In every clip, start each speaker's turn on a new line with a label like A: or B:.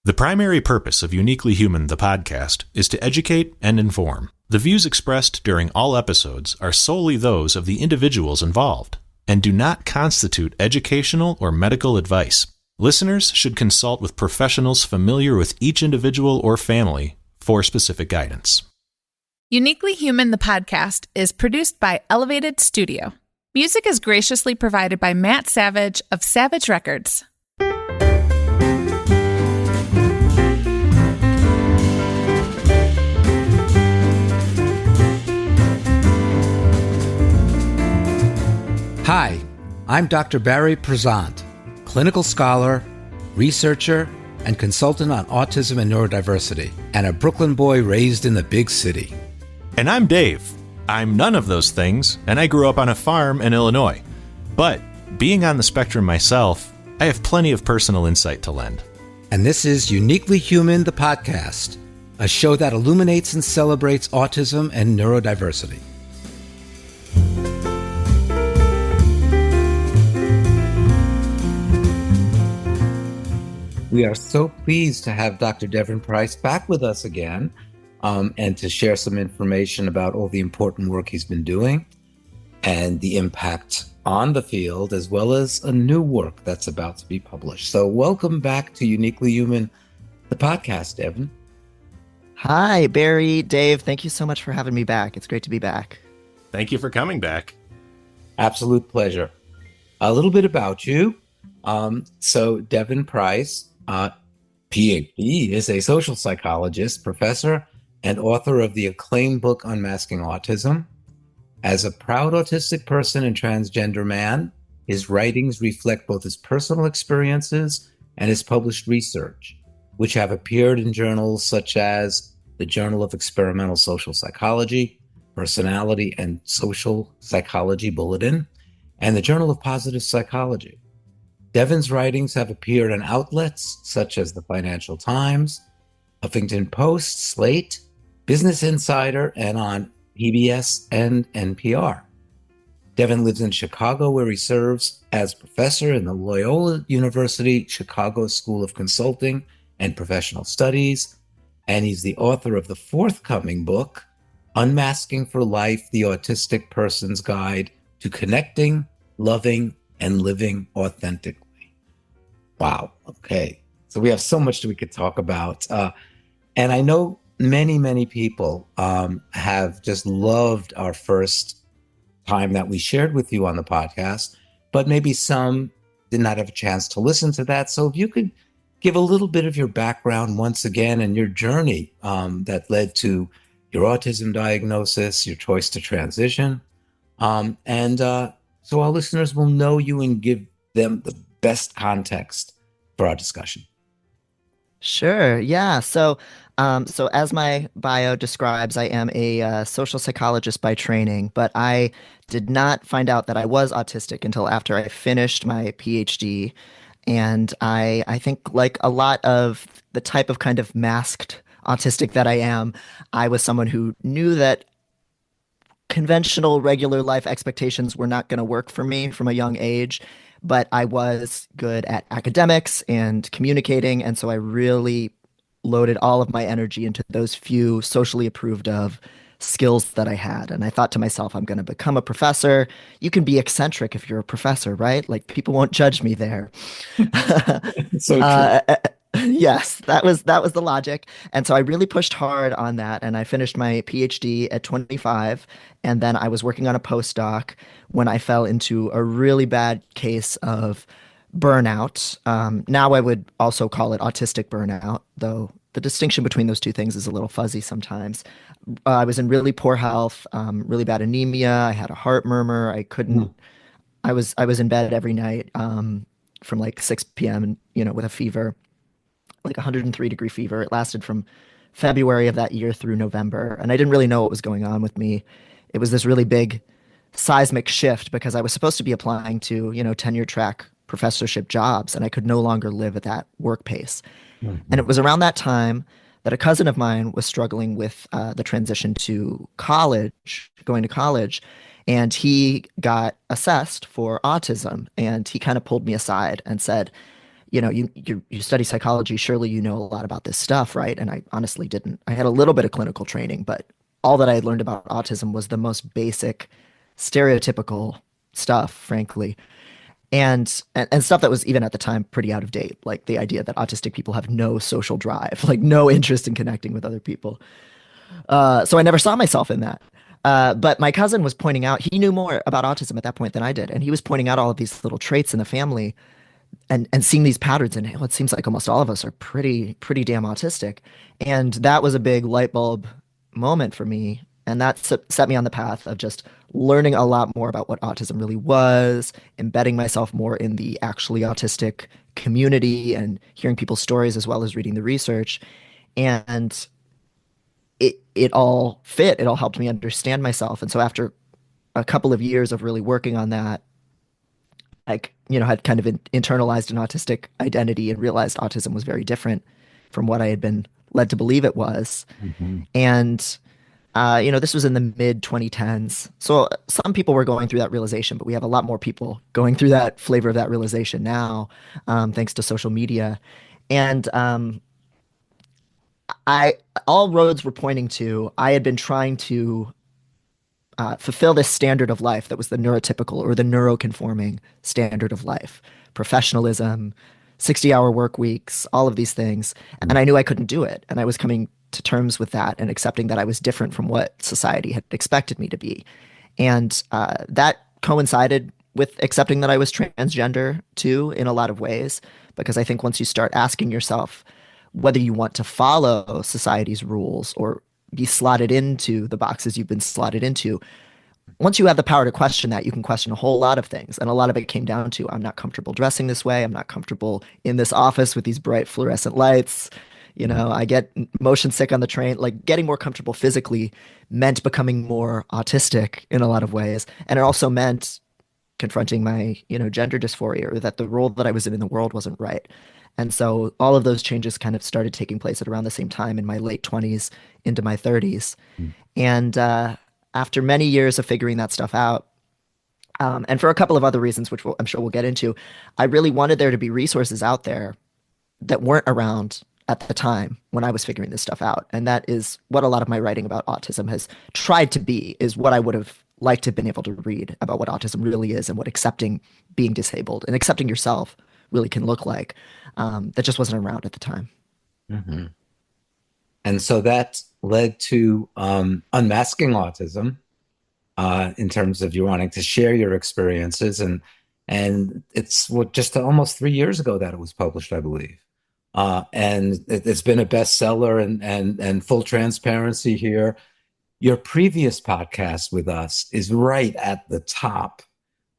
A: The primary purpose of Uniquely Human, the podcast, is to educate and inform. The views expressed during all episodes are solely those of the individuals involved and do not constitute educational or medical advice. Listeners should consult with professionals familiar with each individual or family for specific guidance.
B: Uniquely Human, the podcast, is produced by Elevated Studio. Music is graciously provided by Matt Savage of Savage Records.
C: Hi, I'm Dr. Barry Prezant, clinical scholar, researcher, and consultant on autism and neurodiversity, and a Brooklyn boy raised in the big city.
A: And I'm Dave. I'm none of those things, and I grew up on a farm in Illinois. But being on the spectrum myself, I have plenty of personal insight to lend.
C: And this is Uniquely Human, the podcast, a show that illuminates and celebrates autism and neurodiversity. We are so pleased to have Dr. Devon Price back with us again and to share some information about all the important work he's been doing and the impact on the field, as well as a new work that's about to be published. So welcome back to Uniquely Human, the podcast, Devon.
D: Hi, Barry, Dave. Thank you so much for having me back. It's great to be back.
A: Thank you for coming back.
C: Absolute pleasure. A little bit about you. So Devon Price, PhD, is a social psychologist, professor, and author of the acclaimed book Unmasking Autism. As a proud autistic person and transgender man, his writings reflect both his personal experiences and his published research, which have appeared in journals such as the Journal of Experimental Social Psychology, Personality and Social Psychology Bulletin, and the Journal of Positive Psychology. Devon's writings have appeared in outlets such as the Financial Times, Huffington Post, Slate, Business Insider, and on PBS and NPR. Devon lives in Chicago, where he serves as professor in the Loyola University Chicago School of Consulting and Professional Studies, and he's the author of the forthcoming book, Unmasking for Life, the Autistic Person's Guide to Connecting, Loving, and Living Authentically. Wow. Okay. So we have so much that we could talk about. And I know many people have just loved our first time that we shared with you on the podcast, but maybe some did not have a chance to listen to that. So if you could give a little bit of your background once again and your journey that led to your autism diagnosis, your choice to transition. So our listeners will know you and give them the best context for our discussion.
D: Sure. Yeah. So as my bio describes, I am a social psychologist by training, but I did not find out that I was autistic until after I finished my PhD. And I think, like a lot of the type of kind of masked autistic that I am, I was someone who knew that conventional regular life expectations were not going to work for me from a young age, but I was good at academics and communicating. And so I really loaded all of my energy into those few socially approved of skills that I had. And I thought to myself, I'm going to become a professor. You can be eccentric if you're a professor, right? Like, people won't judge me there.
C: So true.
D: Yes, that was the logic. And so I really pushed hard on that. And I finished my PhD at 25. And then I was working on a postdoc when I fell into a really bad case of burnout. Now I would also call it autistic burnout, though the distinction between those two things is a little fuzzy sometimes. I was in really poor health, really bad anemia. I had a heart murmur. I couldn't. I was in bed every night from like 6 p.m. With a fever, like 103-degree fever. It lasted from February of that year through November, and I didn't really know what was going on with me. It was this really big seismic shift because I was supposed to be applying to, tenure track professorship jobs, and I could no longer live at that work pace. Mm-hmm. And it was around that time that a cousin of mine was struggling with the transition to college, going to college, and he got assessed for autism. And he kind of pulled me aside and said, you study psychology, surely you know a lot about this stuff, right? And I honestly didn't. I had a little bit of clinical training, but all that I had learned about autism was the most basic, stereotypical stuff, frankly. And stuff that was even at the time pretty out of date, like the idea that autistic people have no social drive, like no interest in connecting with other people. So I never saw myself in that. But my cousin was pointing out he knew more about autism at that point than I did, and he was pointing out all of these little traits in the family and seeing these patterns. And it seems like almost all of us are pretty damn autistic, and that was a big light bulb moment for me. And that set me on the path of just learning a lot more about what autism really was, embedding myself more in the actually autistic community and hearing people's stories as well as reading the research. And it all fit. It all helped me understand myself. And so after a couple of years of really working on that, had kind of internalized an autistic identity and realized autism was very different from what I had been led to believe it was.
C: Hmm.
D: And this was in the mid 2010s. So some people were going through that realization, but we have a lot more people going through that flavor of that realization now, thanks to social media. And I all roads were pointing to I had been trying to fulfill this standard of life that was the neurotypical or the neuroconforming standard of life, professionalism, 60-hour work weeks, all of these things. And I knew I couldn't do it. And I was coming to terms with that and accepting that I was different from what society had expected me to be. And that coincided with accepting that I was transgender too, in a lot of ways, because I think once you start asking yourself whether you want to follow society's rules or be slotted into the boxes you've been slotted into, once you have the power to question that, you can question a whole lot of things. And a lot of it came down to I'm not comfortable dressing this way. I'm not comfortable in this office with these bright fluorescent lights. I get motion sick on the train. Like getting more comfortable physically meant becoming more autistic in a lot of ways. And it also meant confronting my, gender dysphoria, or that the role that I was in the world wasn't right. And so all of those changes kind of started taking place at around the same time in my late 20s into my 30s. And after many years of figuring that stuff out, and for a couple of other reasons, which I'm sure we'll get into, I really wanted there to be resources out there that weren't around at the time when I was figuring this stuff out. And that is what a lot of my writing about autism has tried to be, is what I would have liked to have been able to read about what autism really is and what accepting being disabled and accepting yourself really can look like. That just wasn't around at the time.
C: Hmm. And so that led to Unmasking Autism, in terms of you wanting to share your experiences, and it's just almost 3 years ago that it was published, I believe. And it's been a bestseller, and full transparency here. Your previous podcast with us is right at the top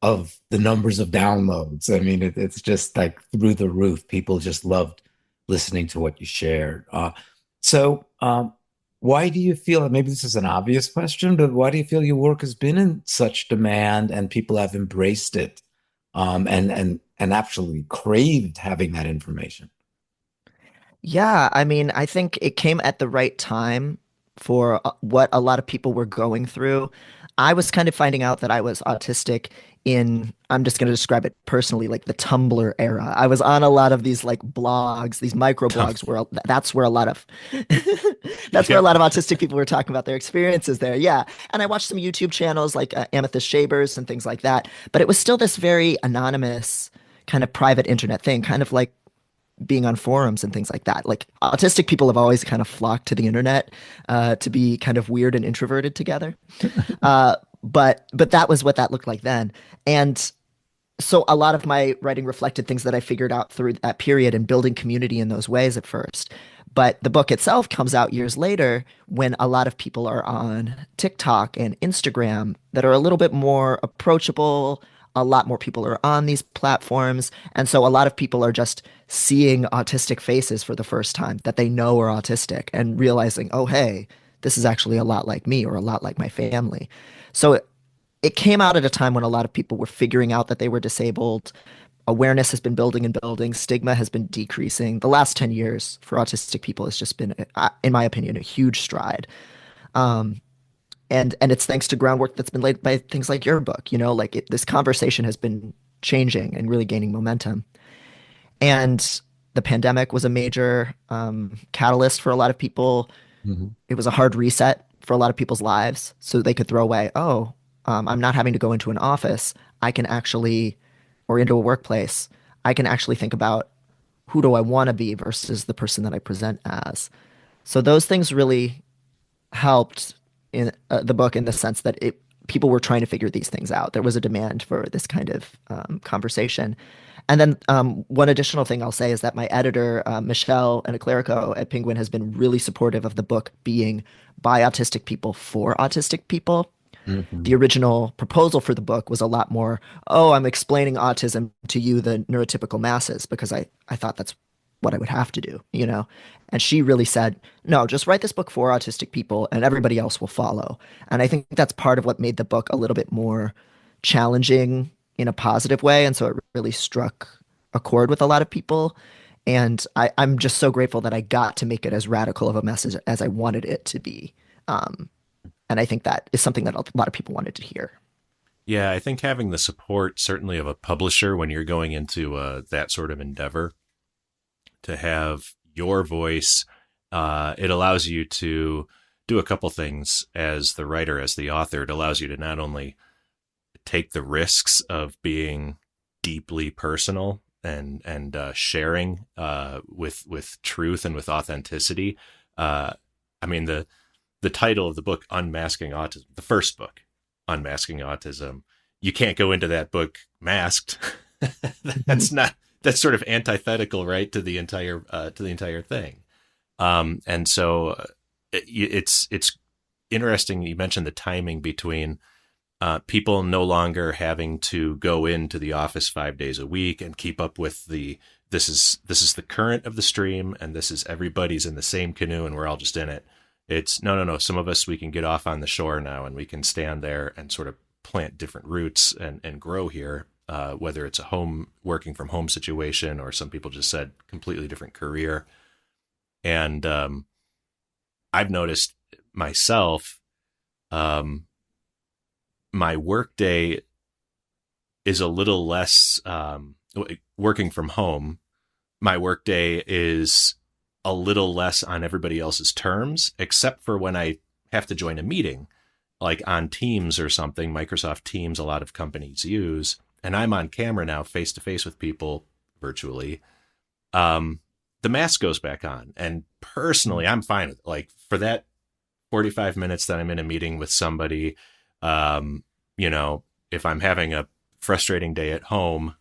C: of the numbers of downloads. I mean, it's just like through the roof. People just loved listening to what you shared. So, why do you feel, maybe this is an obvious question, but why do you feel your work has been in such demand and people have embraced it, and actually craved having that information?
D: Yeah, I mean, I think it came at the right time for what a lot of people were going through. I was kind of finding out that I was autistic I'm just going to describe it personally, like the Tumblr era. I was on a lot of these like blogs, these micro blogs, where that's where a lot of that's where a
A: Yep.
D: lot of autistic people were talking about their experiences there. Yeah, and I watched some YouTube channels like Amethyst Shavers and things like that. But it was still this very anonymous kind of private internet thing, kind of like being on forums and things like that. Like autistic people have always kind of flocked to the internet to be kind of weird and introverted together. But that was what that looked like then. And so a lot of my writing reflected things that I figured out through that period and building community in those ways at first. But the book itself comes out years later when a lot of people are on TikTok and Instagram that are a little bit more approachable. A lot more people are on these platforms. And so a lot of people are just seeing autistic faces for the first time that they know are autistic and realizing, oh, hey, this is actually a lot like me or a lot like my family. So it came out at a time when a lot of people were figuring out that they were disabled. Awareness has been building and building. Stigma has been decreasing. The last 10 years for autistic people has just been, in my opinion, a huge stride. Um, and it's thanks to groundwork that's been laid by things like your book. This conversation has been changing and really gaining momentum. And the pandemic was a major catalyst for a lot of people.
C: Mhm.
D: It was a hard reset for a lot of people's lives. So they could throw away, oh, I'm not having to go into an office. I can actually, or into a workplace, I can actually think about who do I want to be versus the person that I present as. So those things really helped in the book in the sense that people were trying to figure these things out. There was a demand for this kind of conversation. And then one additional thing I'll say is that my editor, Michelle and Clerico at Penguin, has been really supportive of the book being by autistic people for autistic people. The
C: Mhm.
D: original proposal for the book was a lot more, oh, I'm explaining autism to you, the neurotypical masses, because I thought that's what I would have to do, you know? And she really said, no, just write this book for autistic people and everybody else will follow. And I think that's part of what made the book a little bit more challenging in a positive way. And so it really struck a chord with a lot of people. And I'm just so grateful that I got to make it as radical of a message as I wanted it to be. Um, and I think that is something that a lot of people wanted to hear.
A: Yeah, I think having the support certainly of a publisher when you're going into that sort of endeavor to have your voice, it allows you to do a couple things as the writer, as the author. It allows you to not only take the risks of being deeply personal and sharing with truth and with authenticity. I mean the title of the book, Unmasking Autism, the first book, Unmasking Autism. You can't go into that book masked. that's not that's sort of antithetical, right, to the entire thing. And so it's interesting. You mentioned the timing between people no longer having to go into the office 5 days a week and keep up with this is the current of the stream and this is everybody's in the same canoe and we're all just in it. It's no. Some of us, we can get off on the shore now and we can stand there and sort of plant different roots and grow here. Whether it's a home working from home situation or some people just said completely different career. And I've noticed myself, my workday is a little less working from home. My workday is a little less on everybody else's terms, except for when I have to join a meeting, like on Teams or something. Microsoft Teams, a lot of companies use, and I'm on camera now, face to face with people virtually. The mask goes back on, and personally, I'm fine with it. Like for that 45 minutes that I'm in a meeting with somebody, if I'm having a frustrating day at home,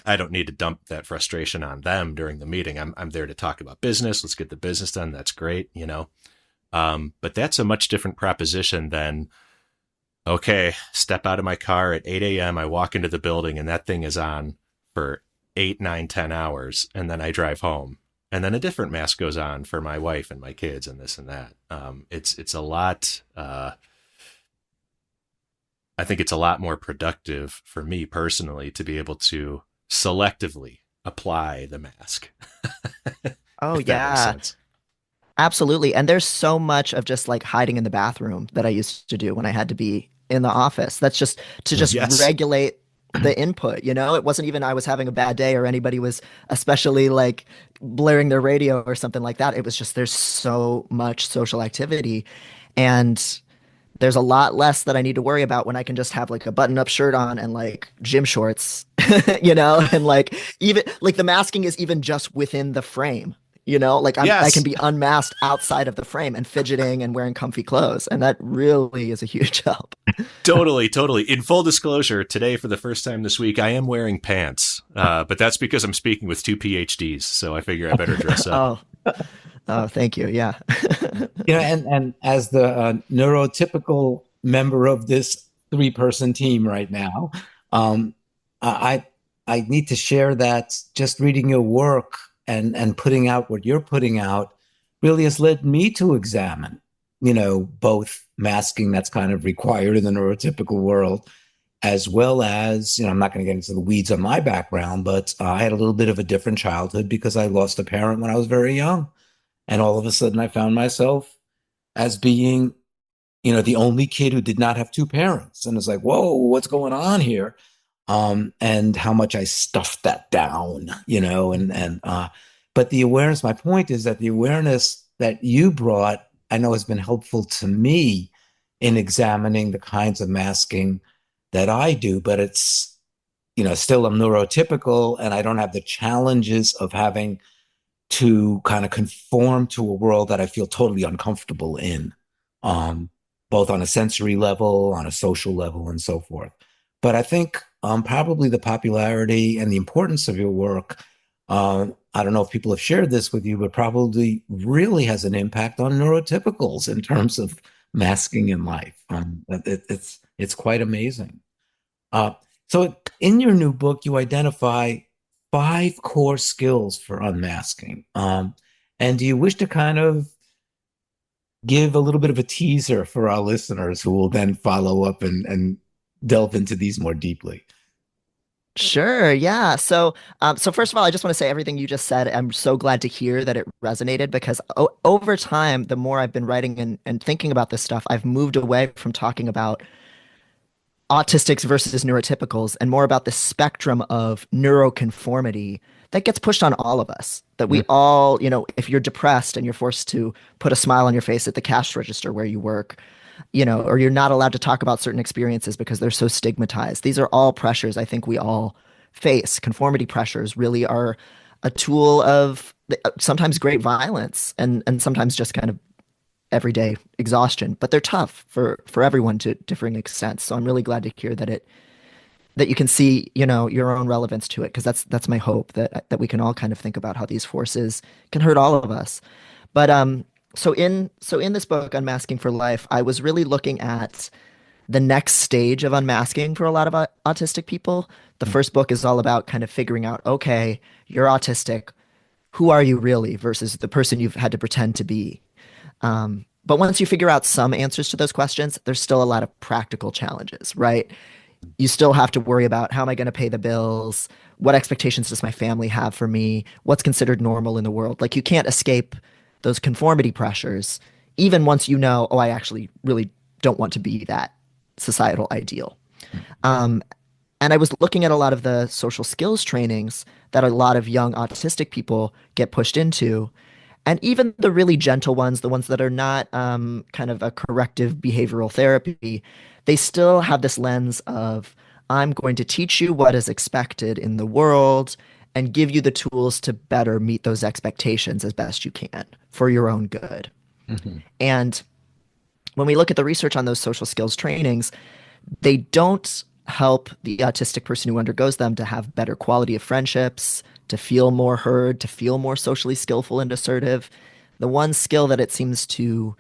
A: I don't need to dump that frustration on them during the meeting. I'm there to talk about business. Let's get the business done. That's great. But that's a much different proposition than, okay, step out of my car at 8 a.m. I walk into the building and that thing is on for 8, 9, 10 hours. And then I drive home. And then a different mask goes on for my wife and my kids and this and that. It's a lot. I think it's a lot more productive for me personally to be able to selectively apply the mask.
D: Oh,
A: If that makes
D: yeah.
A: sense.
D: Absolutely. And there's so much of just like hiding in the bathroom that I used to do when I had to be in the office. That's just to just
A: Yes.
D: regulate the input, you know? It wasn't even I was having a bad day or anybody was especially like blaring their radio or something like that. It was just there's so much social activity and there's a lot less that I need to worry about when I can just have like a button-up shirt on and like gym shorts, you know, and like even like the masking is even just within the frame, you know, like I can
A: Yes.
D: be unmasked outside of the frame and fidgeting and wearing comfy clothes, and that really is a huge help.
A: Totally, totally. In full disclosure, today for the first time this week, I am wearing pants, but that's because I'm speaking with two PhDs, so I figure I better dress up.
D: Oh, oh, thank you. Yeah.
C: And as the neurotypical member of this three-person team right now, um, I I need to share that just reading your work and putting out what you're putting out really has led me to examine, both masking that's kind of required in the neurotypical world, as well as, I'm not going to get into the weeds on my background, but I had a little bit of a different childhood because I lost a parent when I was very young. And all of a sudden, I found myself as being, the only kid who did not have two parents. And it's like, whoa, what's going on here? and how much I stuffed that down, but the awareness, my point is that the awareness that you brought, I know has been helpful to me in examining the kinds of masking that I do, but it's, still I'm neurotypical and I don't have the challenges of having to kind of conform to a world that I feel totally uncomfortable in, um, both on a sensory level, on a social level, and so forth. But I think probably the popularity and the importance of your work, I don't know if people have shared this with you, but probably really has an impact on neurotypicals in terms of masking in life. It's quite amazing. Uh, so in your new book, you identify five core skills for unmasking. And do you wish to kind of give a little bit of a teaser for our listeners who will then follow up and delve into these more deeply?
D: Sure, yeah. So first of all, I just want to say everything you just said. I'm so glad to hear that it resonated because over time, the more I've been writing and thinking about this stuff, I've moved away from talking about autistics versus neurotypicals and more about the spectrum of neuroconformity that gets pushed on all of us. That we all, if you're depressed and you're forced to put a smile on your face at the cash register where you work, or you're not allowed to talk about certain experiences because they're so stigmatized. These are all pressures I think we all face. Conformity pressures really are a tool of sometimes great violence and sometimes just kind of everyday exhaustion, but they're tough for everyone to differing extents. So I'm really glad to hear that you can see, your own relevance to it, because that's my hope that we can all kind of think about how these forces can hurt all of us. But so in this book, Unmasking for Life, I was really looking at the next stage of unmasking for a lot of autistic people. The first book is all about kind of figuring out, okay, you're autistic. Who are you really versus the person you've had to pretend to be? But once you figure out some answers to those questions, there's still a lot of practical challenges, right? You still have to worry about how am I going to pay the bills? What expectations does my family have for me? What's considered normal in the world? Like you can't escape those conformity pressures, even once you know, oh, I actually really don't want to be that societal ideal. Um, and I was looking at a lot of the social skills trainings that a lot of young autistic people get pushed into. And even the really gentle ones, the ones that are not kind of a corrective behavioral therapy, they still have this lens of, I'm going to teach you what is expected in the world and give you the tools to better meet those expectations as best you can for your own good.
C: Mhm.
D: And when we look at the research on those social skills trainings, they don't help the autistic person who undergoes them to have better quality of friendships, to feel more heard, to feel more socially skillful and assertive. The one skill that it seems to,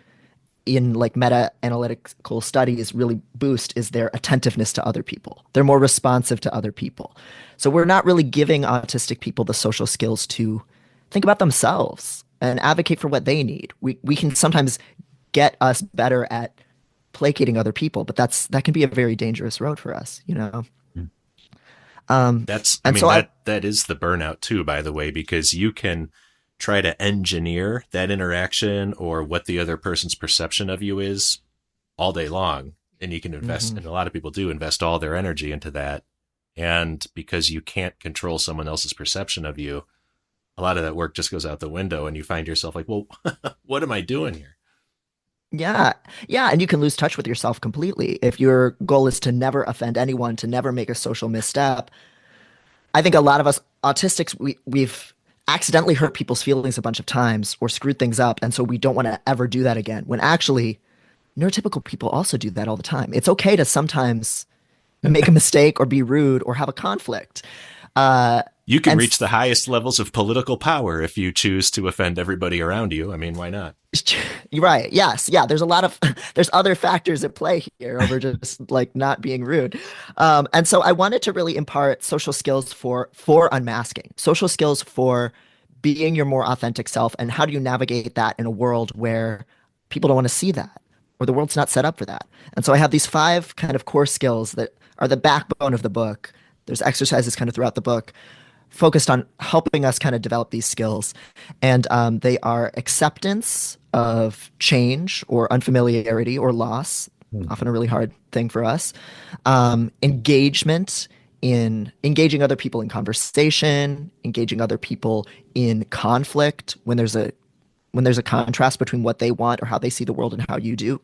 D: in like meta-analytical studies, really boost is their attentiveness to other people. They're more responsive to other people. So we're not really giving autistic people the social skills to think about themselves and advocate for what they need. We can sometimes get us better at placating other people, but that can be a very dangerous road for us.
A: I
D: And
A: mean,
D: so I
A: that is the burnout too, by the way, because you can try to engineer that interaction or what the other person's perception of you is all day long. And you can invest,
D: Mhm.
A: and a lot of people do invest all their energy into that. And because you can't control someone else's perception of you, a lot of that work just goes out the window and you find yourself like, well, what am I doing here?
D: Yeah, yeah, and you can lose touch with yourself completely if your goal is to never offend anyone, to never make a social misstep. I think a lot of us autistics, we've accidentally hurt people's feelings a bunch of times or screwed things up, and so we don't want to ever do that again. When actually, neurotypical people also do that all the time. It's okay to sometimes make a mistake or be rude or have a conflict. Uh,
A: You can
D: and
A: reach the highest levels of political power if you choose to offend everybody around you. I mean, why not?
D: You're right. Yes. Yeah. There's a lot of there's other factors at play here over just like not being rude. And so I wanted to really impart social skills for unmasking, social skills for being your more authentic self, and how do you navigate that in a world where people don't want to see that, or the world's not set up for that. And so I have these five kind of core skills that are the backbone of the book. There's exercises kind of throughout the book focused on helping us kind of develop these skills. And they are acceptance of change or unfamiliarity or loss,
C: Mhm.
D: often a really hard thing for us, engagement in engaging other people in conversation, engaging other people in conflict when there's a contrast between what they want or how they see the world and how you do.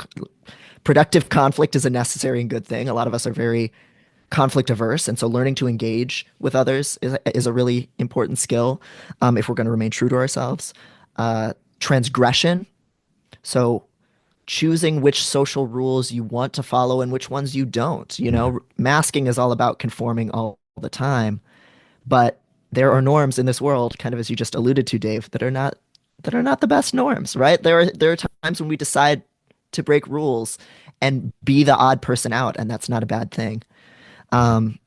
D: Productive conflict is a necessary and good thing. A lot of us are very conflict averse, and so learning to engage with others is a really important skill if we're going to remain true to ourselves. Transgression, so choosing which social rules you want to follow and which ones you don't. You
C: Mhm.
D: know, masking is all about conforming all the time, but there are norms in this world, kind of as you just alluded to, Dave, that are not the best norms, right? There are times when we decide to break rules and be the odd person out, and that's not a bad thing. Um,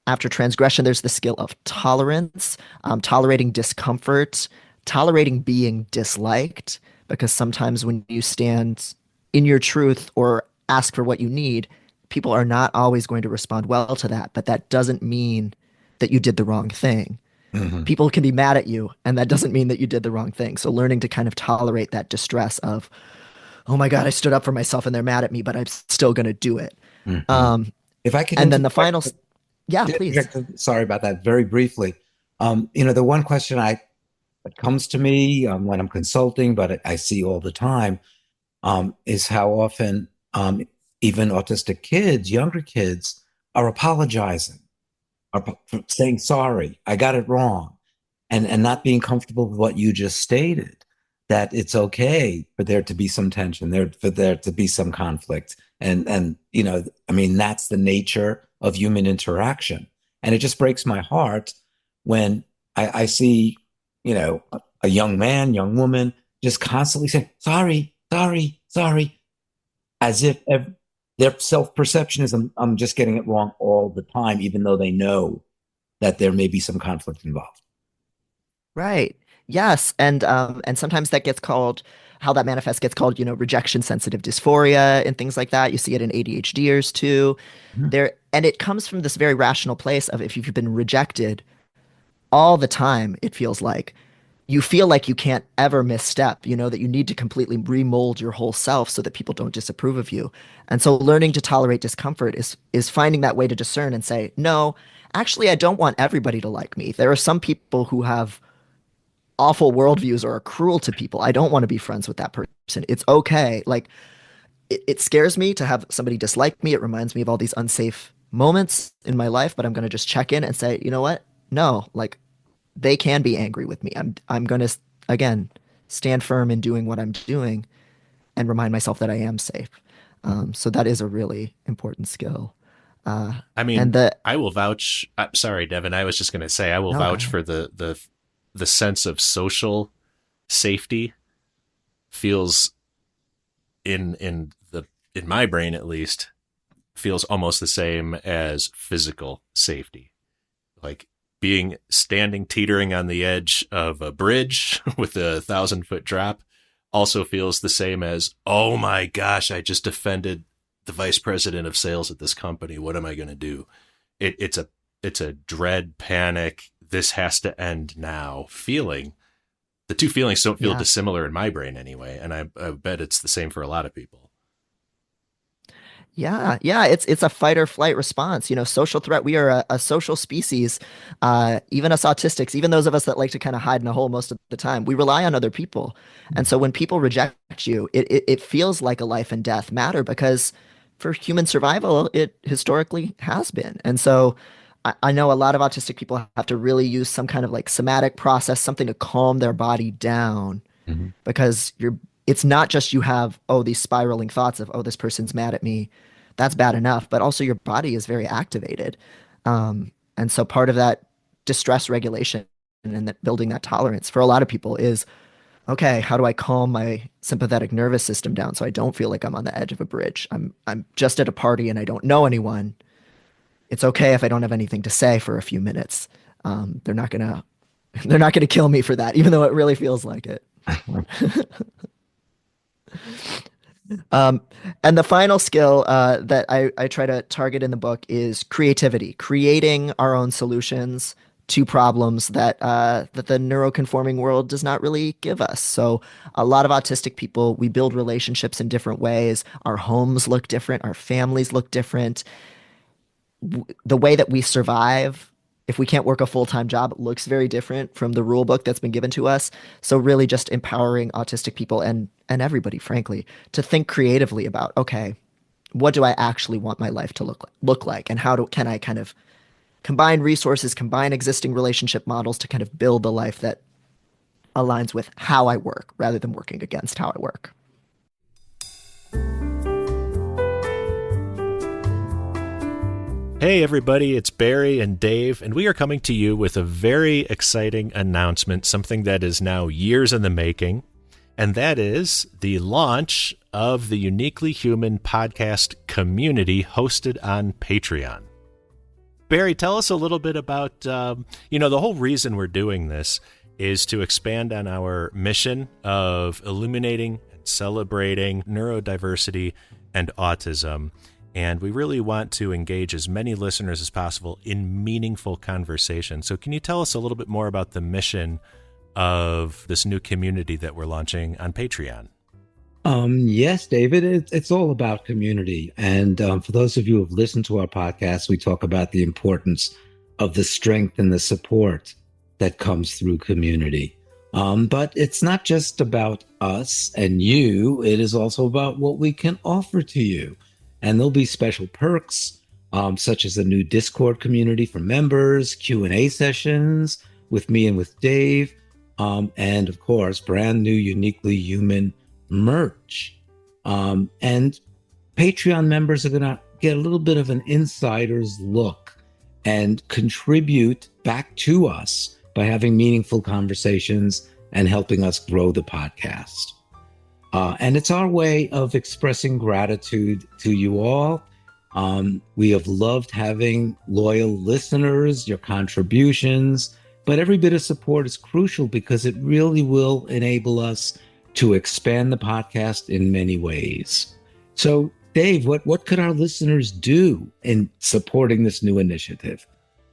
D: After transgression, there's the skill of tolerance, tolerating discomfort, tolerating being disliked, because sometimes when you stand in your truth or ask for what you need, people are not always going to respond well to that, but that doesn't mean that you did the wrong thing.
C: Mhm.
D: People can be mad at you, and that doesn't mean that you did the wrong thing. So learning to kind of tolerate that distress of, oh my God, I stood up for myself and they're mad at me, but I'm still going to do it.
C: Mhm.
D: Um,
C: If I could
D: and then the final, yeah, please.
C: interject, sorry about that, very briefly. The one question that comes to me when I'm consulting, but I see all the time, is how often even autistic kids, younger kids, are apologizing, are saying sorry, I got it wrong, and not being comfortable with what you just stated, that it's okay for there to be some tension, for there to be some conflict, and I mean that's the nature of human interaction, and it just breaks my heart when I see a young man, young woman just constantly saying sorry, sorry, sorry, as if their self-perception is I'm just getting it wrong all the time, even though they know that there may be some conflict involved.
D: Right. Yes. And sometimes that gets called how that manifests gets called, rejection sensitive dysphoria and things like that. You see it in ADHDers too.
C: Mhm.
D: And it comes from this very rational place of if you've been rejected all the time, it feels like you feel like you can't ever misstep, that you need to completely remold your whole self so that people don't disapprove of you. And so learning to tolerate discomfort is finding that way to discern and say, no, actually I don't want everybody to like me. There are some people who have awful worldviews or are cruel to people. I don't want to be friends with that person. It's okay. Like it scares me to have somebody dislike me. It reminds me of all these unsafe moments in my life, but I'm going to just check in and say, you know what? No, like they can be angry with me. I'm going to again stand firm in doing what I'm doing and remind myself that I am safe. So that is a really important skill. Uh,
A: I
D: and
A: mean,
D: the
A: I will vouch. I'm sorry, Devin. I was just going to say I will
D: No, go
A: vouch
D: ahead.
A: for the sense of social safety feels in my brain at least feels almost the same as physical safety. Like being standing teetering on the edge of a bridge with a 1,000 foot drop also feels the same as, oh my gosh, I just offended the vice president of sales at this company. What am I going to do? It's a dread, panic. This has to end now feeling. The two feelings don't feel
D: Yeah.
A: dissimilar in my brain anyway, and I bet it's the same for a lot of people.
D: Yeah, it's a fight or flight response. Social threat. We are a social species. Even us autistics, even those of us that like to kind of hide in a hole most of the time, we rely on other people. And so when people reject you, it feels like a life and death matter because for human survival, it historically has been. And so I know a lot of autistic people have to really use some kind of like somatic process, something to calm their body down
C: Mhm.
D: because it's not just you have these spiraling thoughts of this person's mad at me, that's bad enough, but also your body is very activated, and so part of that distress regulation and that building that tolerance for a lot of people is, okay, how do I calm my sympathetic nervous system down so I don't feel like I'm on the edge of a bridge? I'm just at a party and I don't know anyone. It's okay if I don't have anything to say for a few minutes. They're not gonna they're not gonna kill me for that, even though it really feels like it. Um, and the final skill that I try to target in the book is creativity, creating our own solutions to problems that the neuroconforming world does not really give us. So a lot of autistic people, we build relationships in different ways. Our homes look different, our families look different. the way that we survive, if we can't work a full-time job, it looks very different from the rule book that's been given to us. So really just empowering autistic people and everybody, frankly, to think creatively about, okay, what do I actually want my life to look like? And can I kind of combine resources, combine existing relationship models to kind of build a life that aligns with how I work rather than working against how I work.
A: Hey everybody, it's Barry and Dave, and we are coming to you with a very exciting announcement, something that is now years in the making, and that is the launch of the Uniquely Human podcast community hosted on Patreon. Barry, tell us a little bit about, the whole reason we're doing this is to expand on our mission of illuminating and celebrating neurodiversity and autism. And we really want to engage as many listeners as possible in meaningful conversation. So can you tell us a little bit more about the mission of this new community that we're launching on Patreon?
C: Yes, David, it's all about community. And for those of you who have listened to our podcast, we talk about the importance of the strength and the support that comes through community. But it's not just about us and you. It is also about what we can offer to you. And there'll be special perks, such as a new Discord community for members, Q&A sessions with me and with Dave, and of course, brand new Uniquely Human merch. And Patreon members are going to get a little bit of an insider's look and contribute back to us by having meaningful conversations and helping us grow the podcast. And it's our way of expressing gratitude to you all. We have loved having loyal listeners, your contributions, but every bit of support is crucial because it really will enable us to expand the podcast in many ways. So, Dave, what could our listeners do in supporting this new initiative?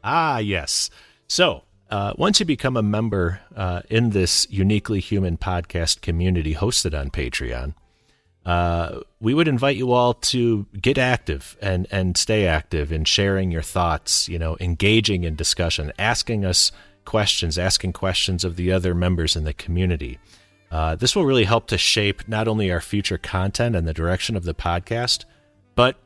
A: Yes. So, once you become a member in this Uniquely Human podcast community hosted on Patreon, we would invite you all to get active and stay active in sharing your thoughts, engaging in discussion, asking questions of the other members in the community. This will really help to shape not only our future content and the direction of the podcast, but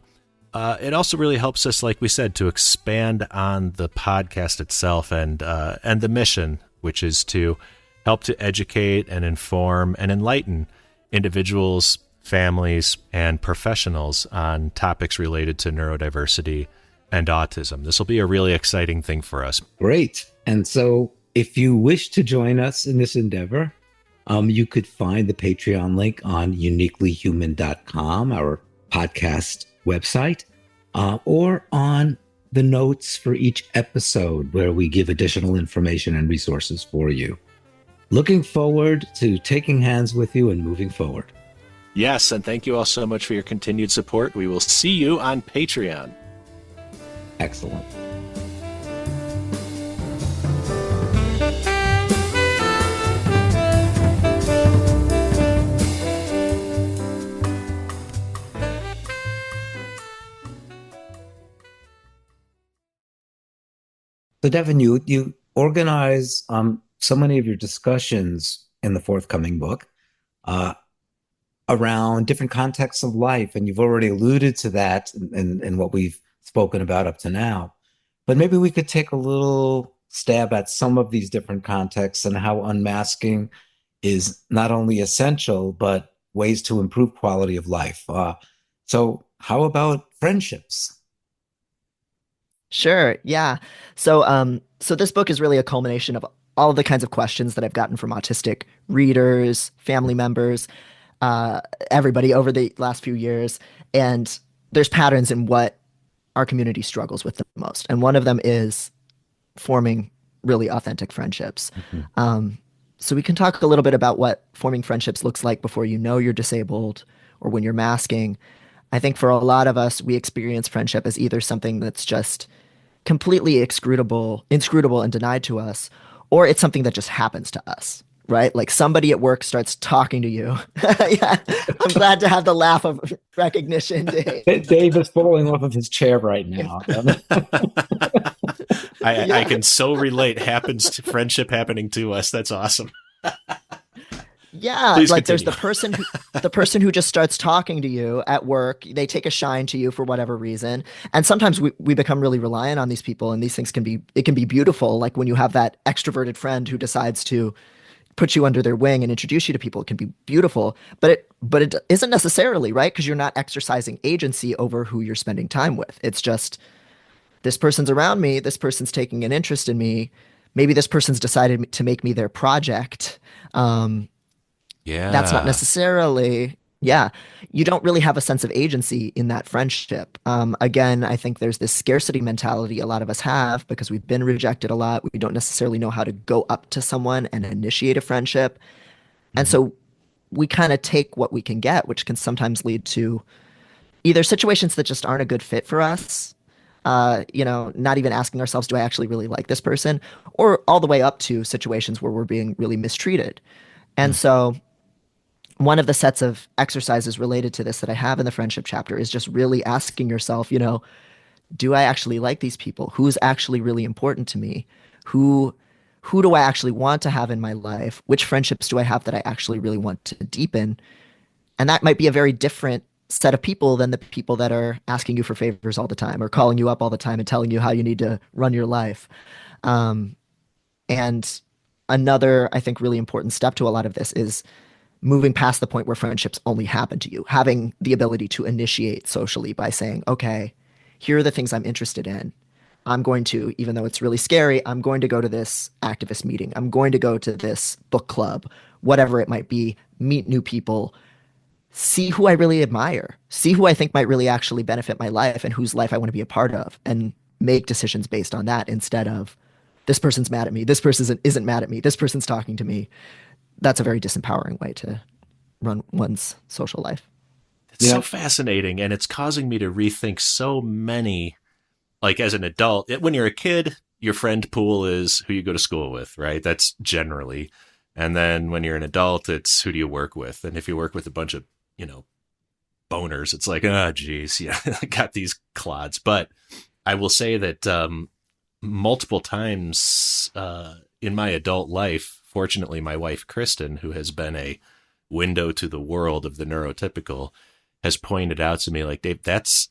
A: it also really helps us, like we said, to expand on the podcast itself and the mission, which is to help to educate and inform and enlighten individuals, families, and professionals on topics related to neurodiversity and autism. This will be a really exciting thing for us.
C: Great. And so if you wish to join us in this endeavor, you could find the Patreon link on uniquelyhuman.com, our podcast website, or on the notes for each episode where we give additional information and resources for you. Looking forward to taking hands with you and moving forward.
A: Yes, and thank you all so much for your continued support. We will see you on Patreon.
C: Excellent. So, Devon, you organize so many of your discussions in the forthcoming book around different contexts of life, and you've already alluded to that in what we've spoken about up to now. But maybe we could take a little stab at some of these different contexts and how unmasking is not only essential, but ways to improve quality of life. So how about friendships?
D: Sure. Yeah. So this book is really a culmination of all of the kinds of questions that I've gotten from autistic readers, family members, everybody over the last few years. And there's patterns in what our community struggles with the most. And one of them is forming really authentic friendships.
C: Mm-hmm.
D: So we can talk a little bit about what forming friendships looks like before you know you're disabled or when you're masking. I think for a lot of us, we experience friendship as either something that's just completely inscrutable and denied to us, or it's something that just happens to us. right? Like somebody at work starts talking to you. Yeah, I'm glad to have the laugh of recognition, Dave.
C: Dave is falling off of his chair right now.
A: I can so relate. Happens to friendship happening to us. That's awesome.
D: Yeah,
A: Please
D: like
A: continue.
D: there's the person who just starts talking to you at work. They take a shine to you for whatever reason. And sometimes we become really reliant on these people, and these things can be beautiful. Like when you have that extroverted friend who decides to put you under their wing and introduce you to people, it can be beautiful. But it isn't necessarily, right? Because you're not exercising agency over who you're spending time with. It's just this person's around me, this person's taking an interest in me. Maybe this person's decided to make me their project. That's not
A: Yeah.
D: necessarily, yeah, you don't really have a sense of agency in that friendship. Again, I think there's this scarcity mentality a lot of us have because we've been rejected a lot. We don't necessarily know how to go up to someone and initiate a friendship. And
A: Mhm.
D: so we kind of take what we can get, which can sometimes lead to either situations that just aren't a good fit for us. Not even asking ourselves, do I actually really like this person? Or all the way up to situations where we're being really mistreated. And
A: Mm.
D: so one of the sets of exercises related to this that I have in the friendship chapter is just really asking yourself, do I actually like these people? Who's actually really important to me? Who who do I actually want to have in my life? Which friendships do I have that I actually really want to deepen? And that might be a very different set of people than the people that are asking you for favors all the time or calling you up all the time and telling you how you need to run your life. Um, and another, I think, really important step to a lot of this is moving past the point where friendships only happen to you, having the ability to initiate socially by saying, okay, here are the things I'm interested in. I'm going to, even though it's really scary, I'm going to go to this activist meeting. I'm going to go to this book club, whatever it might be, meet new people, see who I really admire, see who I think might really actually benefit my life and whose life I want to be a part of, and make decisions based on that instead of this person's mad at me, this person isn't mad at me, this person's talking to me. That's a very disempowering way to run one's social life.
A: It's so fascinating, and it's causing me to rethink so many. Like as an adult, when you're a kid, your friend pool is who you go to school with, right? That's generally. And then when you're an adult, it's who do you work with? And if you work with a bunch of, boners, it's like, oh, geez, yeah, I got these clods. But I will say that multiple times in my adult life, fortunately, my wife, Kristen, who has been a window to the world of the neurotypical, has pointed out to me, like, Dave, that's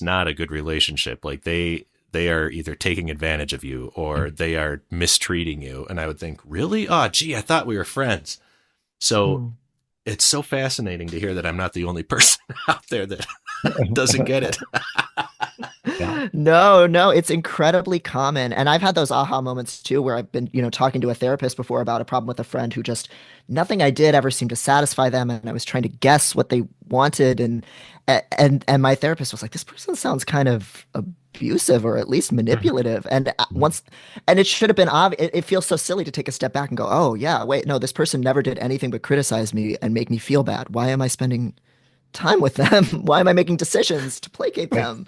A: not a good relationship. Like they are either taking advantage of you or they are mistreating you. And I would think, really? Oh, gee, I thought we were friends. So it's so fascinating to hear that I'm not the only person out there that doesn't get it.
C: Yeah.
D: No, it's incredibly common. And I've had those aha moments too, where I've been, talking to a therapist before about a problem with a friend who just nothing I did ever seemed to satisfy them. And I was trying to guess what they wanted. And my therapist was like, this person sounds kind of abusive or at least manipulative. And it should have been obvious. It feels so silly to take a step back and go, oh yeah, wait, no, this person never did anything but criticize me and make me feel bad. Why am I spending time with them? Why am I making decisions to placate them?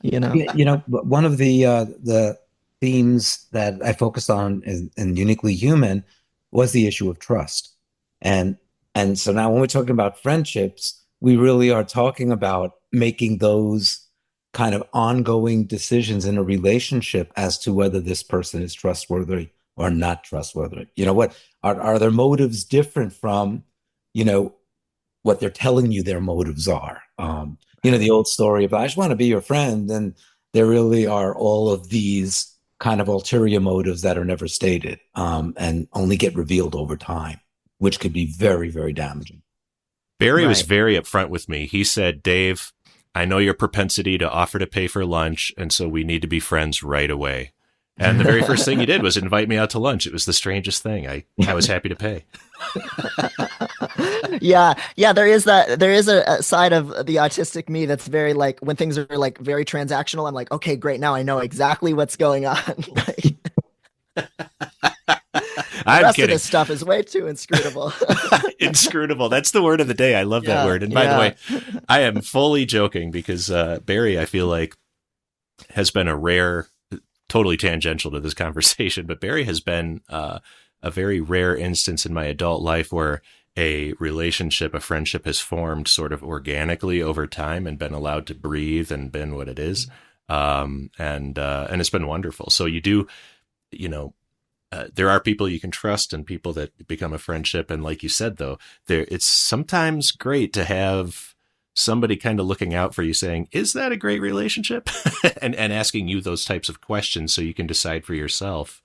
C: One of the themes that I focused on in Uniquely Human was the issue of trust. And so now when we're talking about friendships, we really are talking about making those kind of ongoing decisions in a relationship as to whether this person is trustworthy or not trustworthy. What are their motives different from, what they're telling you their motives are? The old story of I just want to be your friend, and there really are all of these kind of ulterior motives that are never stated, and only get revealed over time, which could be very, very damaging.
A: Barry was
D: Right.
A: very upfront with me. He said, Dave, I know your propensity to offer to pay for lunch, and so we need to be friends right away. And the very first thing he did was invite me out to lunch. It was the strangest thing. I was happy to pay.
D: Yeah, there is a side of the autistic me that's very like when things are like very transactional, I'm like, okay, great, now I know exactly what's going on. Like, the
A: I'm
D: rest
A: kidding.
D: of this stuff is way too inscrutable.
A: Inscrutable. That's the word of the day. I love that word. And by the way, I am fully joking because Barry, I feel like, has been a rare, totally tangential to this conversation, but Barry has been a very rare instance in my adult life where a relationship, a friendship has formed sort of organically over time and been allowed to breathe and been what it is. And it's been wonderful. So you do, you know, there are people you can trust and people that become a friendship. And like you said, though, it's sometimes great to have somebody kind of looking out for you saying, is that a great relationship? and asking you those types of questions so you can decide for yourself,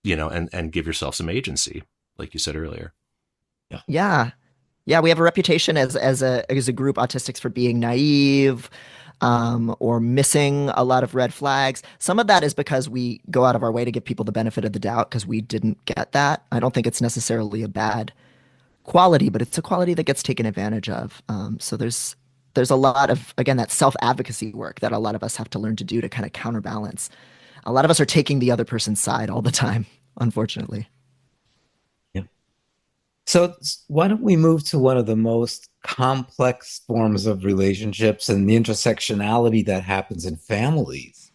A: and give yourself some agency, like you said earlier.
C: Yeah.
D: Yeah. Yeah, we have a reputation as a group, autistics, for being naive, or missing a lot of red flags. Some of that is because we go out of our way to give people the benefit of the doubt because we didn't get that. I don't think it's necessarily a bad quality, but it's a quality that gets taken advantage of. So there's a lot of, again, that self-advocacy work that a lot of us have to learn to do to kind of counterbalance. A lot of us are taking the other person's side all the time, unfortunately.
C: Yeah. So why don't we move to one of the most complex forms of relationships and the intersectionality that happens in families,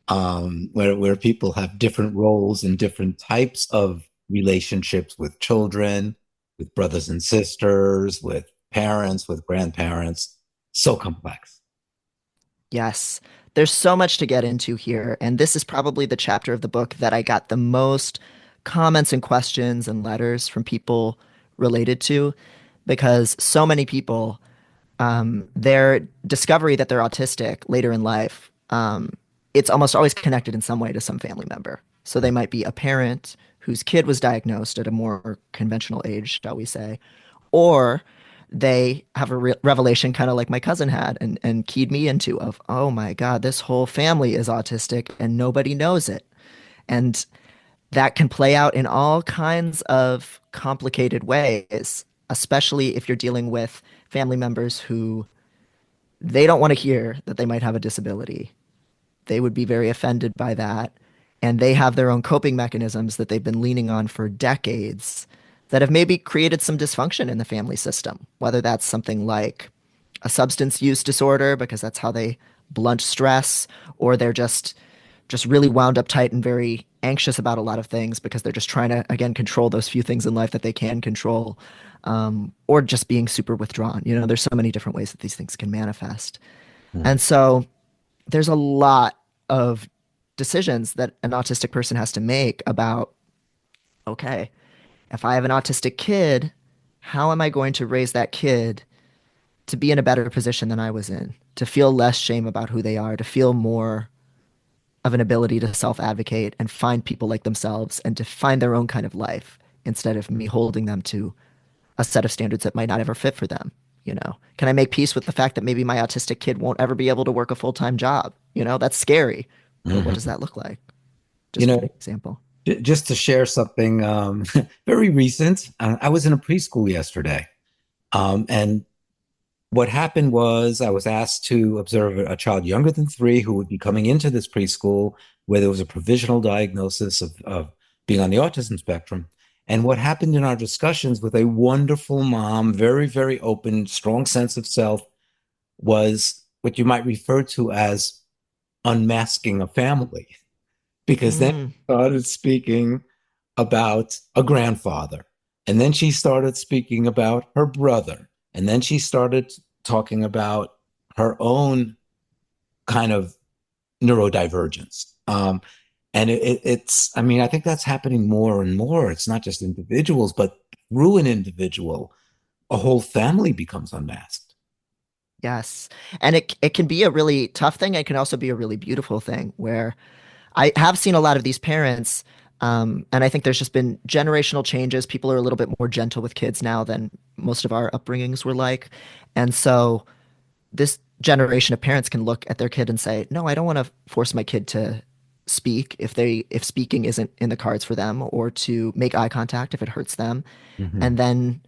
C: where people have different roles and different types of relationships with children, with brothers and sisters, with parents, with grandparents. So complex.
D: Yes, there's so much to get into here, and this is probably the chapter of the book that I got the most comments and questions and letters from people related to, because so many people, their discovery that they're autistic later in life, it's almost always connected in some way to some family member. So they might be a parent whose kid was diagnosed at a more conventional age, shall we say, or they have a revelation kind of like my cousin had and keyed me into of, oh my God, this whole family is autistic and nobody knows it. And that can play out in all kinds of complicated ways, especially if you're dealing with family members who they don't want to hear that they might have a disability. They would be very offended by that. And they have their own coping mechanisms that they've been leaning on for decades that have maybe created some dysfunction in the family system, whether that's something like a substance use disorder because that's how they blunt stress, or they're just really wound up tight and very anxious about a lot of things because they're just trying to, again, control those few things in life that they can control, or just being super withdrawn. There's so many different ways that these things can manifest.
C: Mm.
D: And so there's a lot of decisions that an autistic person has to make about, okay, if I have an autistic kid, how am I going to raise that kid to be in a better position than I was in, to feel less shame about who they are, to feel more of an ability to self-advocate and find people like themselves and to find their own kind of life instead of me holding them to a set of standards that might not ever fit for them. Can I make peace with the fact that maybe my autistic kid won't ever be able to work a full-time job? That's scary, but what does
C: Mhm.
D: that look like?
C: You
D: Just for an
C: know,
D: example.
C: just to share something very recent, I was in a preschool yesterday. And what happened was I was asked to observe a child younger than 3 who would be coming into this preschool where there was a provisional diagnosis of being on the autism spectrum. And what happened in our discussions with a wonderful mom, very, very open, strong sense of self, was what you might refer to as unmasking a family. Because then
D: Mm,
C: she started speaking about a grandfather. And then she started speaking about her brother. And then she started talking about her own kind of neurodivergence. And I mean, I think that's happening more and more. It's not just individuals, but through an individual, a whole family becomes unmasked.
D: yes. And it can be a really tough thing. It can also be a really beautiful thing where I have seen a lot of these parents, and I think there's just been generational changes. People are a little bit more gentle with kids now than most of our upbringings were like. And so this generation of parents can look at their kid and say, "No, I don't want to force my kid to speak if speaking isn't in the cards for them, or to make eye contact if it hurts them."
C: Mhm.
D: And then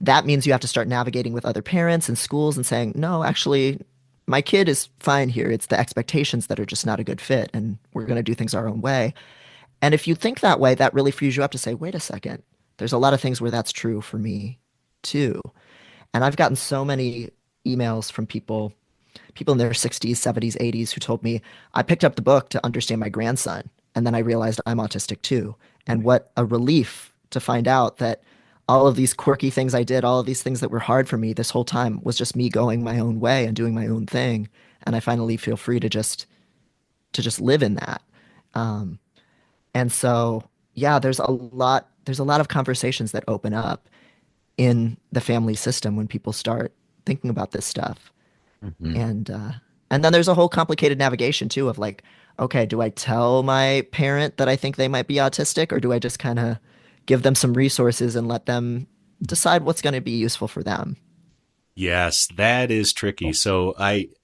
D: that means you have to start navigating with other parents and schools and saying, "No, actually, my kid is fine here. It's the expectations that are just not a good fit, and we're going to do things our own way." And if you think that way, that really frees you up to say, "Wait a second. There's a lot of things where that's true for me too." And I've gotten so many emails from people in their 60s, 70s, 80s who told me, "I picked up the book to understand my grandson, and then I realized I'm autistic too. And what a relief to find out that all of these quirky things I did, all of these things that were hard for me this whole time was just me going my own way and doing my own thing. And I finally feel free to just live in that. Um, and so, yeah, there's a lot of conversations that open up in the family system when people start thinking about this stuff.
C: Mhm.
D: And and then there's a whole complicated navigation too of like, okay, do I tell my parent that I think they might be autistic, or do I just kind of give them some resources and let them decide what's going to be useful for them?
A: Yes, that is tricky. So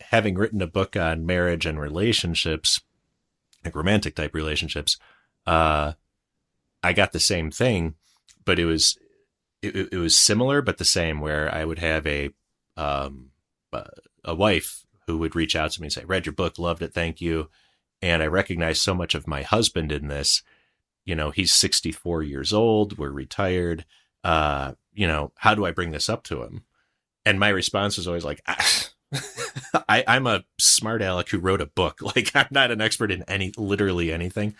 A: having written a book on marriage and relationships, like romantic type relationships, uh, I got the same thing, but it was similar but the same. Where I would have um, a wife who would reach out to me and say, "Read your book, loved it, thank you." And I recognize so much of my husband in this. He's 64 years old. We're retired. How do I bring this up to him? And my response was always like, I'm a smart aleck who wrote a book. Like, I'm not an expert in literally anything.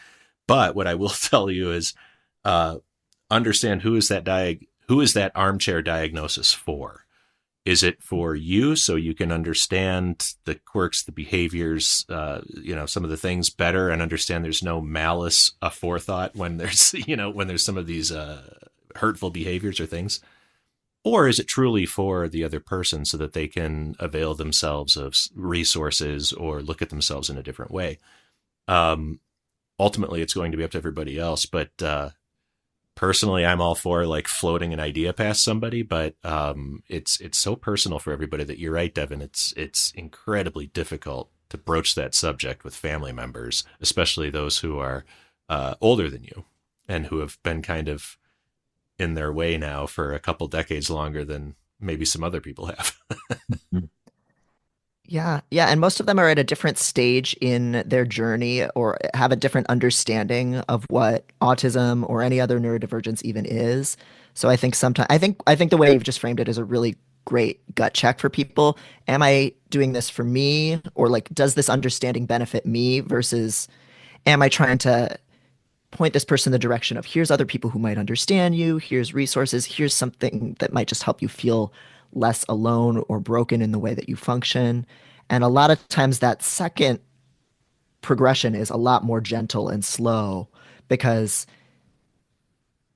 A: But what I will tell you is, uh, understand who is that armchair diagnosis for? Is it for you so you can understand the quirks, the behaviors, some of the things better, and understand there's no malice aforethought when there's, when there's some of these hurtful behaviors or things? Or is it truly for the other person so that they can avail themselves of resources or look at themselves in a different way? Um, Ultimately, it's going to be up to everybody else. But personally, I'm all for like floating an idea past somebody. But it's so personal for everybody that you're right, Devon. It's incredibly difficult to broach that subject with family members, especially those who are older than you and who have been kind of in their way now for a couple decades longer than maybe some other people have.
D: Yeah, yeah, and most of them are at a different stage in their journey or have a different understanding of what autism or any other neurodivergence even is. So I think sometimes I think the way you've just framed it is a really great gut check for people. Am I doing this for me, or like does this understanding benefit me versus am I trying to point this person in the direction of here's other people who might understand you, here's resources, here's something that might just help you feel less alone or broken in the way that you function. And a lot of times that second progression is a lot more gentle and slow because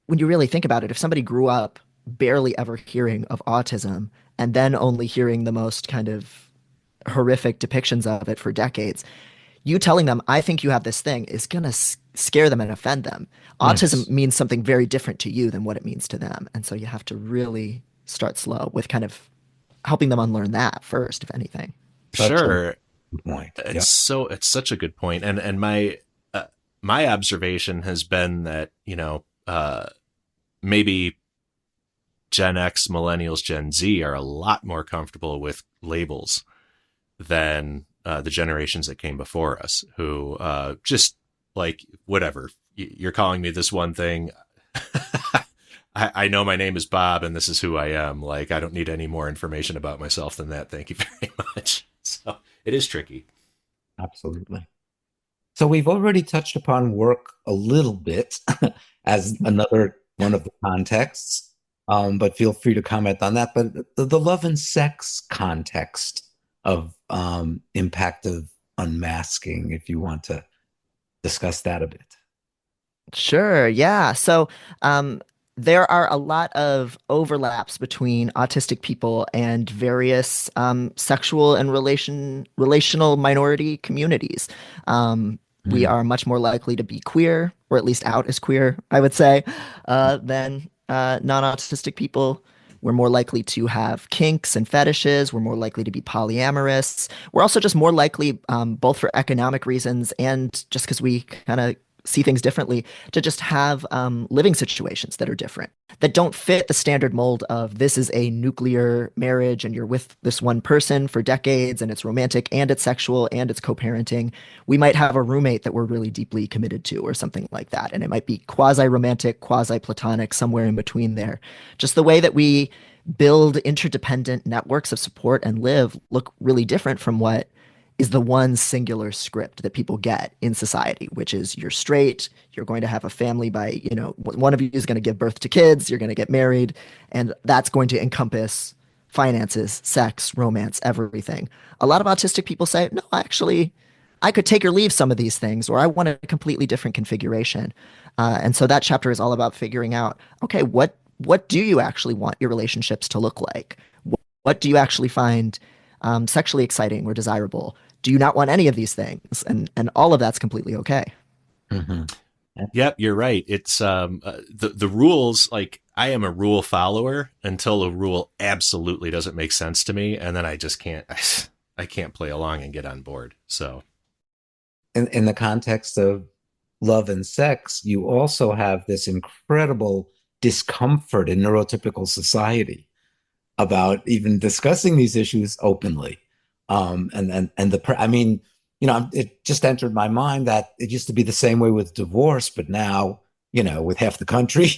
D: when you really think about it, if somebody grew up barely ever hearing of autism and then only hearing the most kind of horrific depictions of it for decades, you telling them, I think you have this thing, is going to scare them and offend them. Autism
A: Yes.
D: means something very different to you than what it means to them. And so you have to really start slow with kind of helping them unlearn that first, if anything.
C: Such a
A: Sure.
C: good point.
A: It's
C: Yep.
A: it's such a good point. And my observation has been that, maybe Gen X, millennials, Gen Z are a lot more comfortable with labels than the generations that came before us, who just like, whatever, you're calling me this one thing. I know my name is Bob and this is who I am. Like, I don't need any more information about myself than that. Thank you very much. So it is tricky.
C: Absolutely. So we've already touched upon work a little bit as another one of the contexts, but feel free to comment on that. But the love and sex context of impact of unmasking, if you want to discuss that a bit.
D: Sure, yeah. So, there are a lot of overlaps between autistic people and various sexual and relational minority communities. We
C: Mm.
D: are much more likely to be queer, or at least out as queer, I would say, than non-autistic people. We're more likely to have kinks and fetishes. We're more likely to be polyamorous. We're also just more likely, both for economic reasons and just because we kind of see things differently, to just have living situations that are different, that don't fit the standard mold of this is a nuclear marriage and you're with this one person for decades and it's romantic and it's sexual and it's co-parenting. We might have a roommate that we're really deeply committed to or something like that. And it might be quasi-romantic, quasi-platonic, somewhere in between there. Just the way that we build interdependent networks of support and live look really different from what is the one singular script that people get in society, which is you're straight, you're going to have a family by, one of you is going to give birth to kids, you're going to get married, and that's going to encompass finances, sex, romance, everything. A lot of autistic people say, no, actually, I could take or leave some of these things, or I want a completely different configuration. And so that chapter is all about figuring out, okay, what do you actually want your relationships to look like? What do you actually find sexually exciting or desirable? Do you not want any of these things? And all of that's completely okay.
C: Mhm.
A: Yep, you're right. It's the rules. Like, I am a rule follower until a rule absolutely doesn't make sense to me, and then I just can't. I can't play along and get on board. So
C: In the context of love and sex, you also have this incredible discomfort in neurotypical society about even discussing these issues openly. I mean, it just entered my mind that it used to be the same way with divorce, but now, with half the country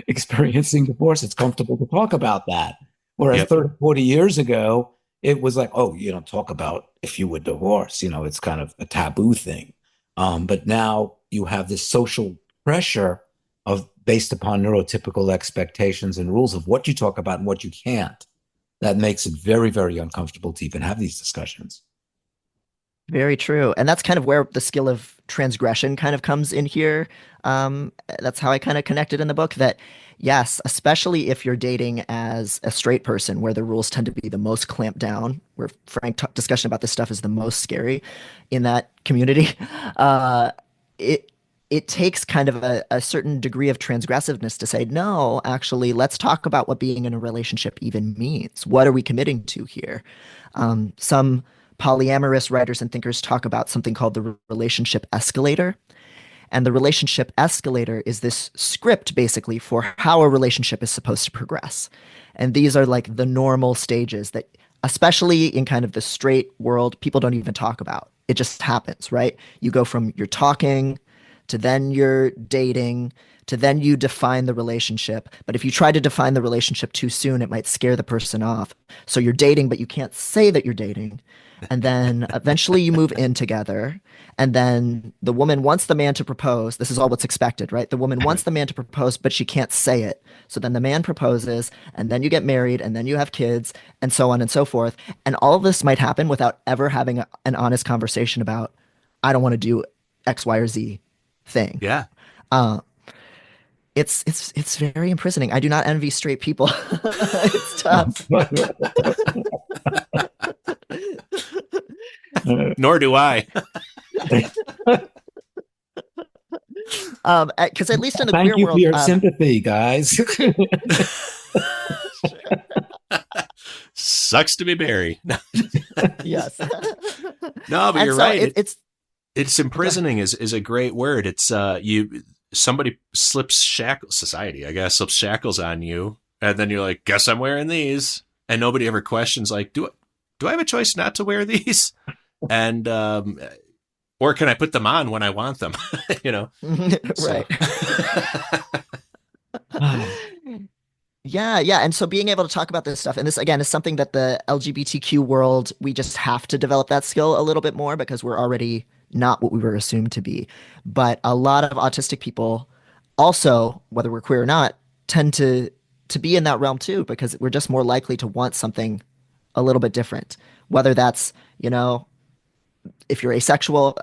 C: experiencing divorce, it's comfortable to talk about that. Whereas
A: yep,
C: 30, 40 years ago, it was like, oh, you don't talk about if you were divorced, it's kind of a taboo thing. But now you have this social pressure of based upon neurotypical expectations and rules of what you talk about and what you can't. That makes it very, very uncomfortable to even have these discussions.
D: Very true. And that's kind of where the skill of transgression kind of comes in here. That's how I kind of connected in the book that, yes, especially if you're dating as a straight person, where the rules tend to be the most clamped down, where discussion about this stuff is the most scary in that community, uh, it it takes kind of a certain degree of transgressiveness to say, no, actually, let's talk about what being in a relationship even means. What are we committing to here? Some polyamorous writers and thinkers talk about something called the relationship escalator. And the relationship escalator is this script basically for how a relationship is supposed to progress. And these are like the normal stages that, especially in kind of the straight world, people don't even talk about. It just happens, right? You go from you're talking to then you're dating to then you define the relationship. But if you try to define the relationship too soon, it might scare the person off. So you're dating, but you can't say that you're dating. And then eventually you move in together. And then the woman wants the man to propose. This is all what's expected, right? The woman wants the man to propose, but she can't say it. So then the man proposes, and then you get married, and then you have kids, and so on and so forth. And all of this might happen without ever having an honest conversation about, I don't want to do X, Y, or Z thing.
A: yeah.
D: Uh, it's very imprisoning. I do not envy straight people. It's tough.
A: Nor do I.
D: Because at least in the
C: Thank
D: queer
C: you for
D: world,
C: your sympathy, guys.
A: Sucks to be Barry.
D: yes.
A: No, but
D: And
A: you're
D: so
A: right. It's
D: go ahead.
A: imprisoning is a great word. It's somebody slips shackles, society, I guess, slips shackles on you, and then you're like, guess I'm wearing these, and nobody ever questions like, do I have a choice not to wear these? And or can I put them on when I want them? you know. So
D: Right. Yeah, yeah. And so being able to talk about this stuff, and this again is something that the LGBTQ world, we just have to develop that skill a little bit more because we're already not what we were assumed to be. But a lot of autistic people also, whether we're queer or not, tend to be in that realm too, because we're just more likely to want something a little bit different. Whether that's, if you're asexual,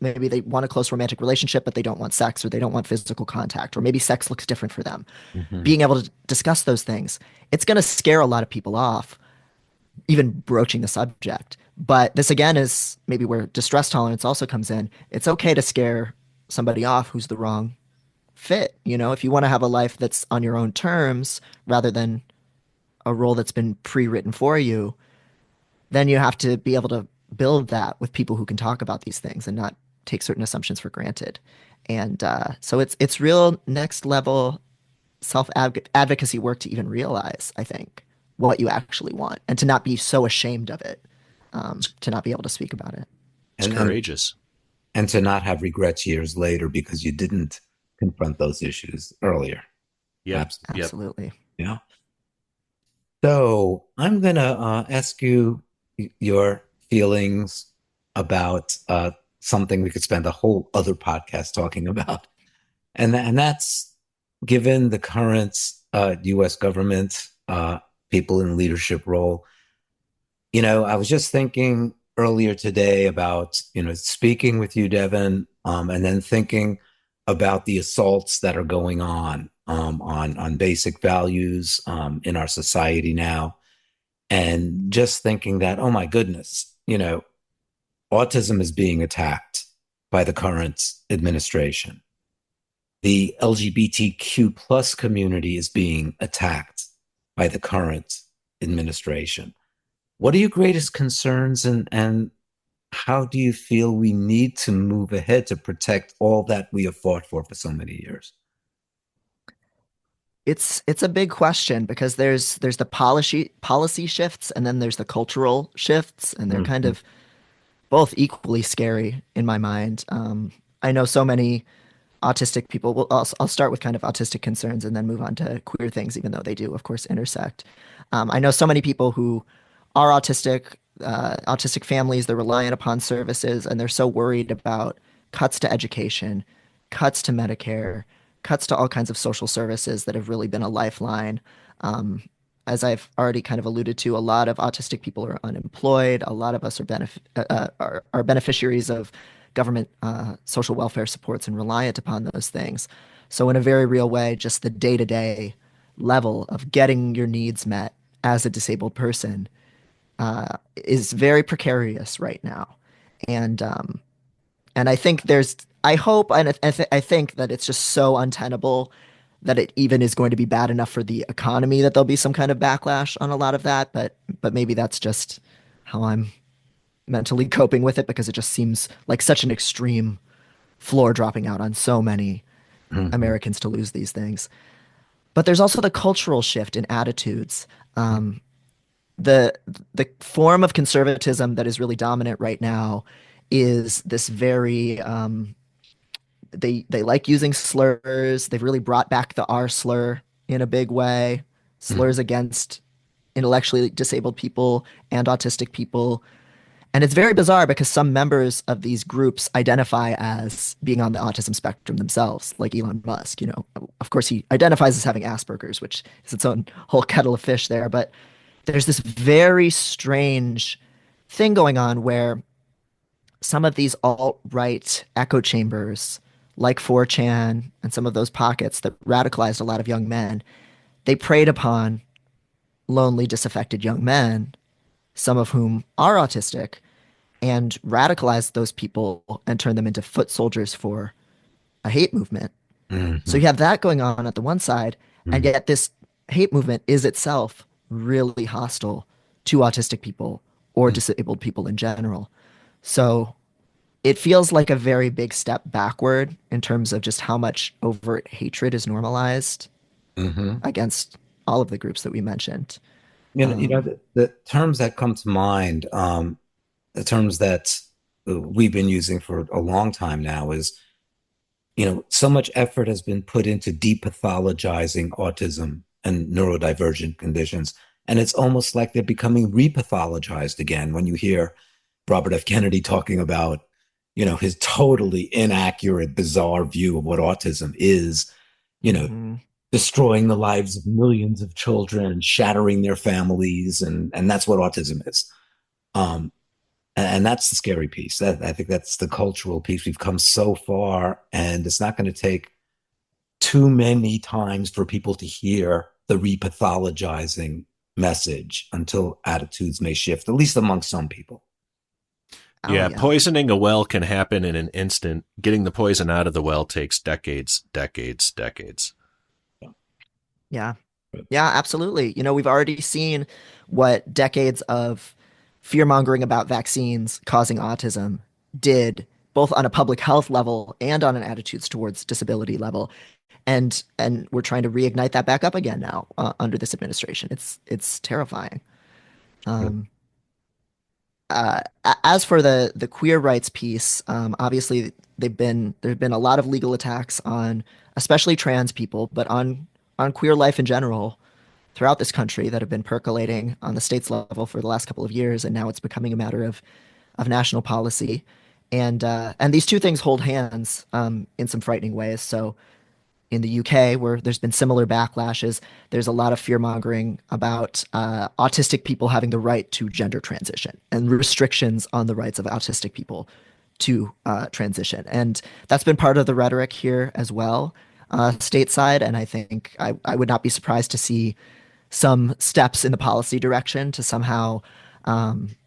D: maybe they want a close romantic relationship, but they don't want sex or they don't want physical contact, or maybe sex looks different for them.
A: mhm.
D: Being able to discuss those things, it's going to scare a lot of people off, even broaching the subject. But this again is maybe where distress tolerance also comes in. It's okay to scare somebody off who's the wrong fit. If you want to have a life that's on your own terms rather than a role that's been pre-written for you, then you have to be able to build that with people who can talk about these things and not take certain assumptions for granted. And so it's real next level self advocacy work to even realize, I think, what you actually want and to not be so ashamed of it, to not be able to speak about it.
A: It's
C: and, and
A: courageous.
C: and to not have regrets years later because you didn't confront those issues earlier.
A: Yep,
C: Absolutely.
A: yep.
D: Absolutely.
C: Yeah. So I'm gonna ask you your feelings about something we could spend a whole other podcast talking about, and that's given the current U.S. government, people in leadership role. I was just thinking earlier today about, speaking with you, Devon, and then thinking about the assaults that are going on basic values in our society now, and just thinking that, oh my goodness, autism is being attacked by the current administration. The LGBTQ plus community is being attacked by the current administration. What are your greatest concerns, and how do you feel we need to move ahead to protect all that we have fought for so many years?
D: It's a big question because there's the policy shifts and then there's the cultural shifts, and they're kind
C: Mhm.
D: of both equally scary in my mind. I know so many autistic people. Well, I'll start with kind of autistic concerns and then move on to queer things, even though they do, of course, intersect. I know so many people who are autistic families, they're reliant upon services, and they're so worried about cuts to education, cuts to Medicare, cuts to all kinds of social services that have really been a lifeline. Um, as I've already kind of alluded to, a lot of autistic people are unemployed. A lot of us are beneficiaries of government social welfare supports and reliant upon those things. So, in a very real way, just the day to day level of getting your needs met as a disabled person is very precarious right now. And I think I hope, and I think that it's just so untenable that it even is going to be bad enough for the economy that there'll be some kind of backlash on a lot of that. But maybe that's just how I'm mentally coping with it because it just seems like such an extreme floor dropping out on so many
C: Mhm.
D: Americans to lose these things. But there's also the cultural shift in attitudes. Um, the the form of conservatism that is really dominant right now is this very they like using slurs. They've really brought back the R slur in a big way. Slurs
C: Mhm.
D: against intellectually disabled people and autistic people. And it's very bizarre because some members of these groups identify as being on the autism spectrum themselves, like Elon Musk. Of course, he identifies as having Asperger's, which is its own whole kettle of fish there. But there's this very strange thing going on where some of these alt-right echo chambers, like 4chan and some of those pockets that radicalized a lot of young men, they preyed upon lonely, disaffected young men, some of whom are autistic, and radicalized those people and turned them into foot soldiers for a hate movement. So
C: Mhm.
D: you have that going on at the one side, and
C: Mhm.
D: yet this hate movement is itself really hostile to autistic people or
C: Mhm.
D: disabled people in general. So it feels like a very big step backward in terms of just how much overt hatred is normalized
C: Mhm.
D: against all of the groups that we mentioned.
C: You know, the terms that come to mind, the terms that we've been using for a long time now is, so much effort has been put into depathologizing autism and neurodivergent conditions. And it's almost like they're becoming repathologized again when you hear Robert F. Kennedy talking about, his totally inaccurate, bizarre view of what autism is, you know,
D: Hmm.
C: destroying the lives of millions of children, shattering their families, and that's what autism is. Um, and that's the scary piece. That I think that's the cultural piece. We've come so far, and it's not going to take too many times for people to hear the repathologizing message until attitudes may shift, at least among some people.
D: Oh
A: Yeah,
D: yeah,
A: poisoning a well can happen in an instant. Getting the poison out of the well takes decades, decades, decades.
D: yeah, yeah, absolutely. We've already seen what decades of fear mongering about vaccines causing autism did, both on a public health level and on an attitudes towards disability level. And we're trying to reignite that back up again now under this administration. It's terrifying. Um, as for the queer rights piece, obviously there've been a lot of legal attacks on especially trans people, but on queer life in general throughout this country that have been percolating on the states level for the last couple of years, and now it's becoming a matter of of national policy, and these two things hold hands in some frightening ways. So in the UK, where there's been similar backlashes, there's a lot of fear mongering about autistic people having the right to gender transition and restrictions on the rights of autistic people to transition. And that's been part of the rhetoric here as well, stateside. And I think I would not be surprised to see some steps in the policy direction to somehow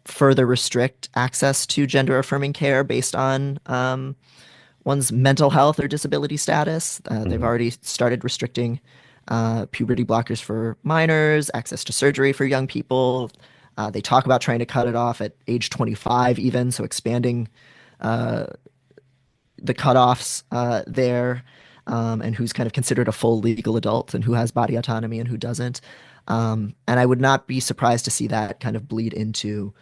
D: further restrict access to gender affirming care based on one's mental health or disability status. They've
C: Mhm.
D: already started restricting puberty blockers for minors, access to surgery for young people. They talk about trying to cut it off at age 25, even, so expanding the cutoffs there, and who's kind of considered a full legal adult and who has body autonomy and who doesn't. And I would not be surprised to see that kind of bleed into,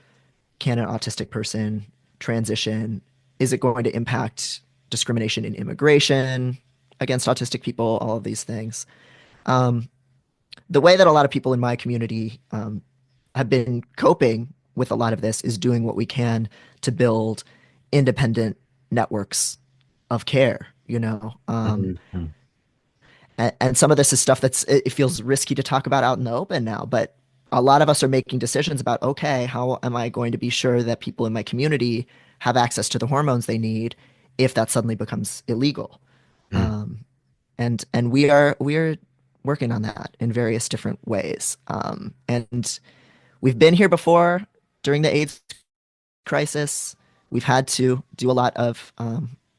D: can an autistic person transition? Is it going to impact discrimination in immigration against autistic people? All of these things. Um, the way that a lot of people in my community have been coping with a lot of this is doing what we can to build independent networks of care, you know.
C: Mhm.
D: And some of this is stuff it feels risky to talk about out in the open now, but a lot of us are making decisions about, okay, how am I going to be sure that people in my community have access to the hormones they need if that suddenly becomes illegal?
C: Mhm.
D: And we are working on that in various different ways. And we've been here before during the AIDS crisis. We've had to do a lot of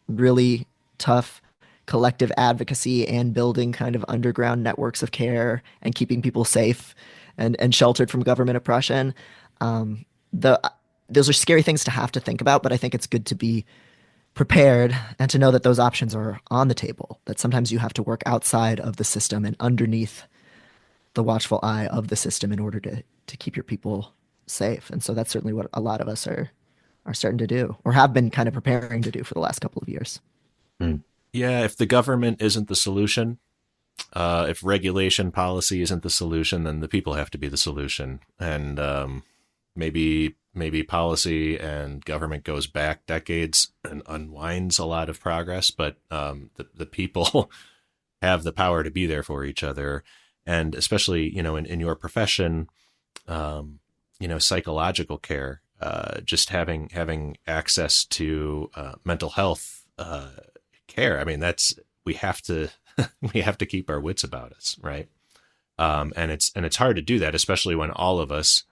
D: really tough collective advocacy and building kind of underground networks of care and keeping people safe and sheltered from government oppression. The Those are scary things to have to think about, but I think it's good to be prepared and to know that those options are on the table. That sometimes you have to work outside of the system and underneath the watchful eye of the system in order to keep your people safe. And so that's certainly what a lot of us are starting to do or have been kind of preparing to do for the last couple of years.
C: Mhm.
A: Yeah, if the government isn't the solution, if regulation policy isn't the solution, then the people have to be the solution. And maybe policy and government goes back decades and unwinds a lot of progress, but the people have the power to be there for each other. And especially, in your profession, psychological care, just having access to mental health care. I mean, we have to we have to keep our wits about us, right? And it's hard to do that, especially when all of us.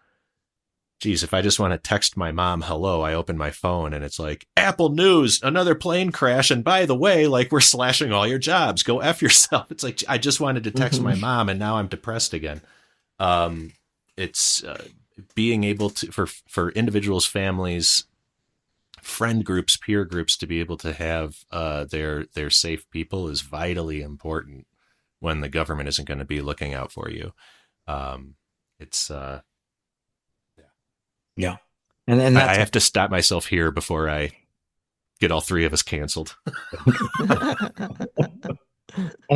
A: Geez, if I just want to text my mom hello, I open my phone and it's like, Apple News, another plane crash. And by the way, like, we're slashing all your jobs. Go F yourself. It's like, I just wanted to text my
D: Mhm.
A: mom and now I'm depressed again. It's being able to, for individuals, families, friend groups, peer groups, to be able to have their safe people is vitally important when the government isn't going to be looking out for you. It's
C: Yeah. And
A: I
C: that's
A: have to stop myself here before I get all three of us canceled.
C: and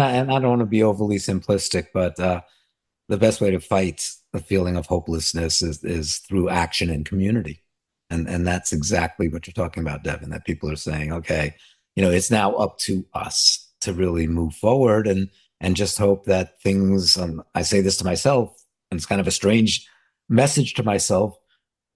C: I don't want to be overly simplistic, but the best way to fight the feeling of hopelessness is through action and community. And that's exactly what you're talking about, Devin, that people are saying, okay, it's now up to us to really move forward and just hope that things, I say this to myself, and it's kind of a strange message to myself,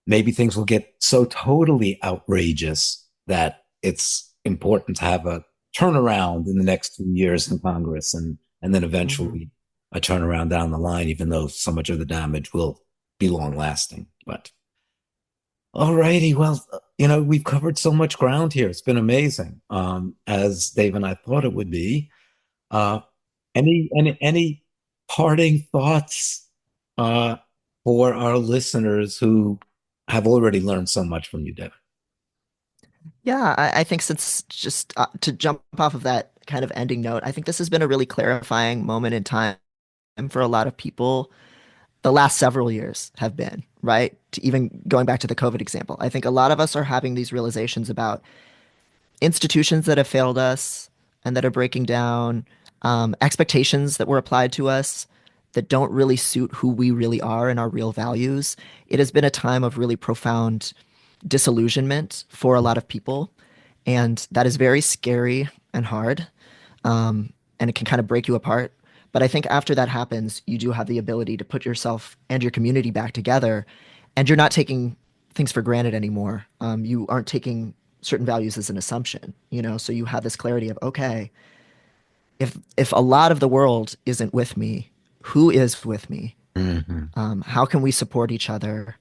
C: maybe things will get so totally outrageous that it's important to have a turnaround in the next 2 years in Congress and then
D: Mhm.
C: eventually a turnaround down the line, even though so much of the damage will be long lasting. But all righty, well, we've covered so much ground here. It's been amazing, as Dave and I thought it would be. Uh, any parting thoughts uh, for our listeners who have already learned so much from you, Devin?
D: Yeah, I think since just to jump off of that kind of ending note, I think this has been a really clarifying moment in time for a lot of people. The last several years have been, right? To even going back to the COVID example, I think a lot of us are having these realizations about institutions that have failed us and that are breaking down, expectations that were applied to us that don't really suit who we really are and our real values. It has been a time of really profound disillusionment for a lot of people. And that is very scary and hard. And it can kind of break you apart. But I think after that happens, you do have the ability to put yourself and your community back together, and you're not taking things for granted anymore. You aren't taking certain values as an assumption, so you have this clarity of, okay, if a lot of the world isn't with me, who is with me? How can we support each other?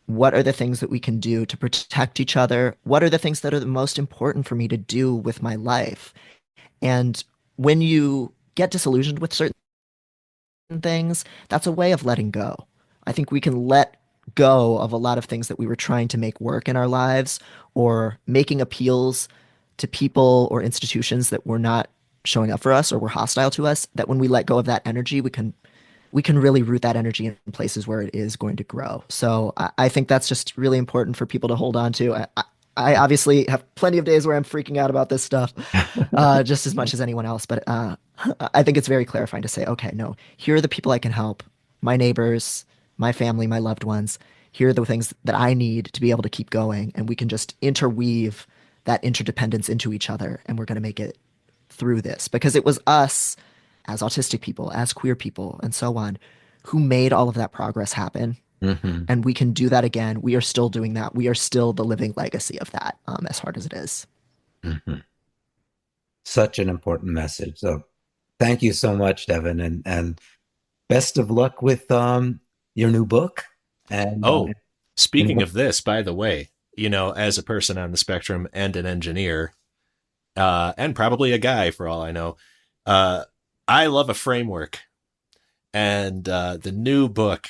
D: What are the things that we can do to protect each other? What are the things that are the most important for me to do with my life? And when you get disillusioned with certain things, that's a way of letting go. I think we can let go of a lot of things that we were trying to make work in our lives, or making appeals to people or institutions that were not showing up for us or were hostile to us. That when we let go of that energy, we can really root that energy in places where it is going to grow. So I think that's just really important for people to hold on to. I obviously have plenty of days where I'm freaking out about this stuff, just as much as anyone else. But I think it's very clarifying to say, okay, no, here are the people I can help, my neighbors, my family, my loved ones. Here are the things that I need to be able to keep going. And we can just interweave that interdependence into each other. And we're going to make it through this, because it was us as autistic people, as queer people, and so on, who made all of that progress happen. And we can do that again. We are still doing that. We are still the living legacy of that, as hard as it is.
C: Such an important message. So thank you so much, Devon, and best of luck with your new book. And
A: speaking of this, by the way, as a person on the spectrum and an engineer, and probably a guy for all I know, I love a framework, and the new book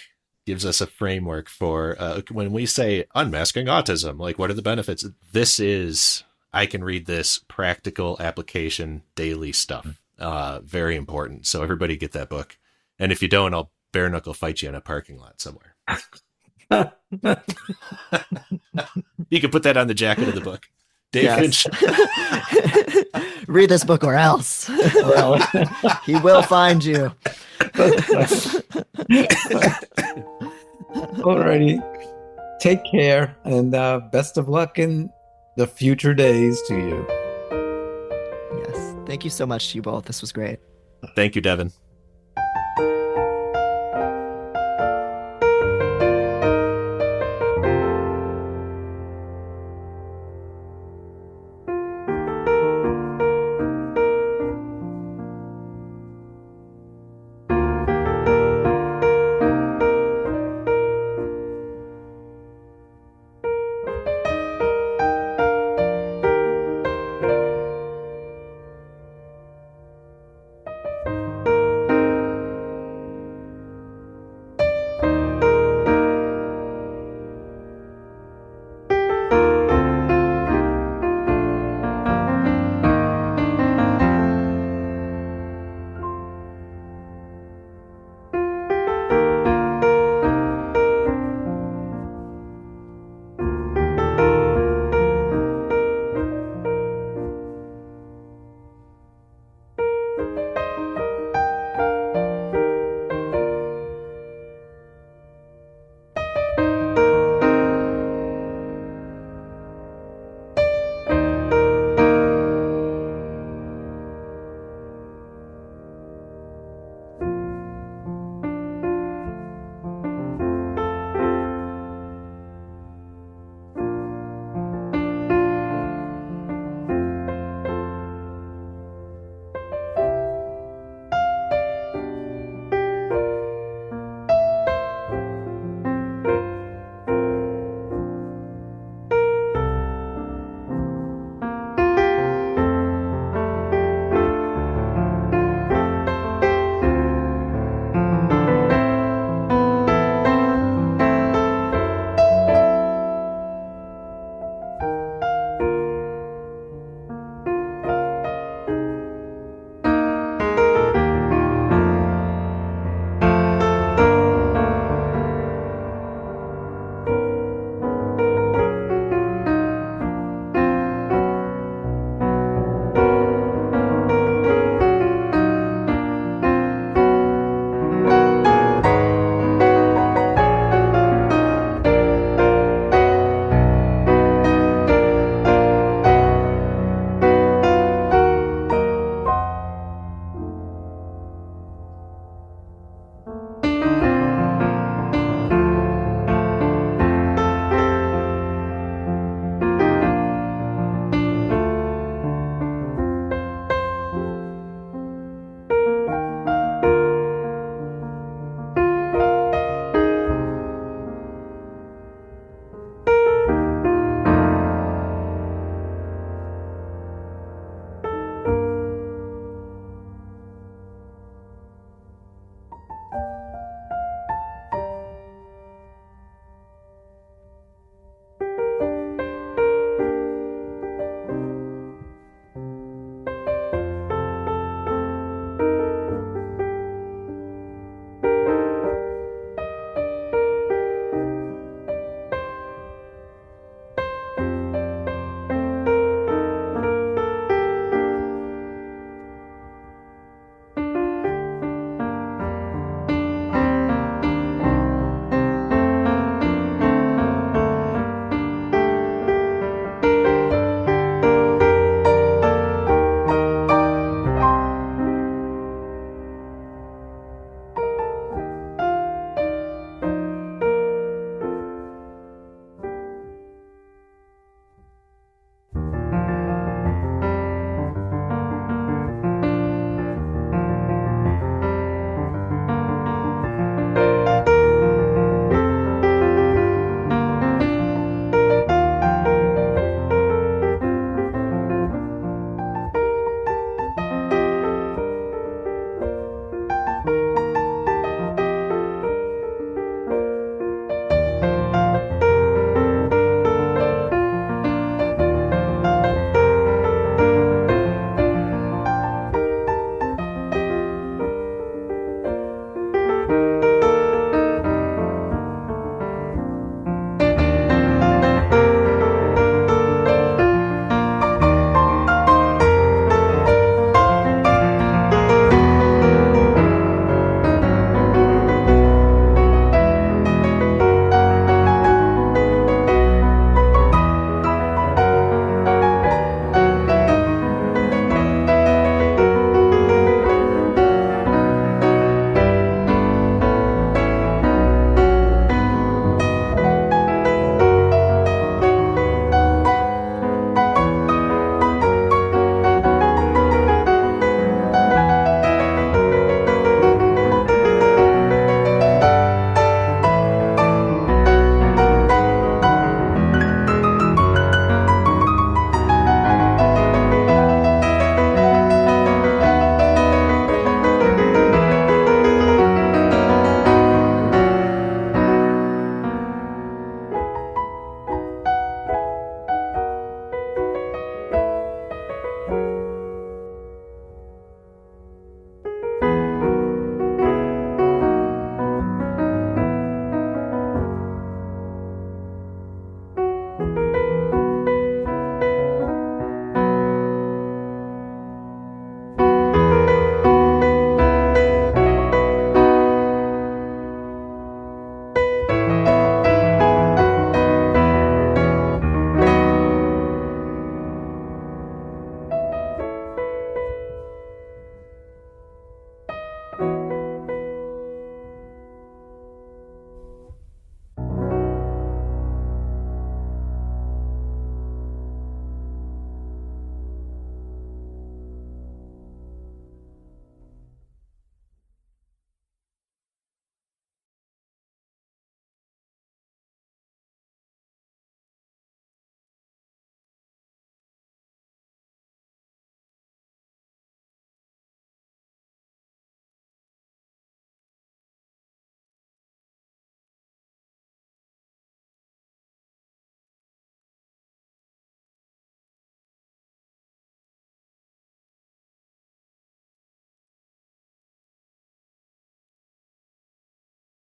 A: gives us a framework for when we say unmasking autism, like what are the benefits? I can read this practical application, daily stuff. Very important. So everybody get that book. And if you don't, I'll bare knuckle fight you in a parking lot somewhere. You can put that on the jacket of the book. Dave Finch.
D: Read this book or else. He will find you.
C: Alrighty. Take care, and best of luck in the future days to you.
D: Yes. Thank you so much to you both. This was great.
A: Thank you, Devon.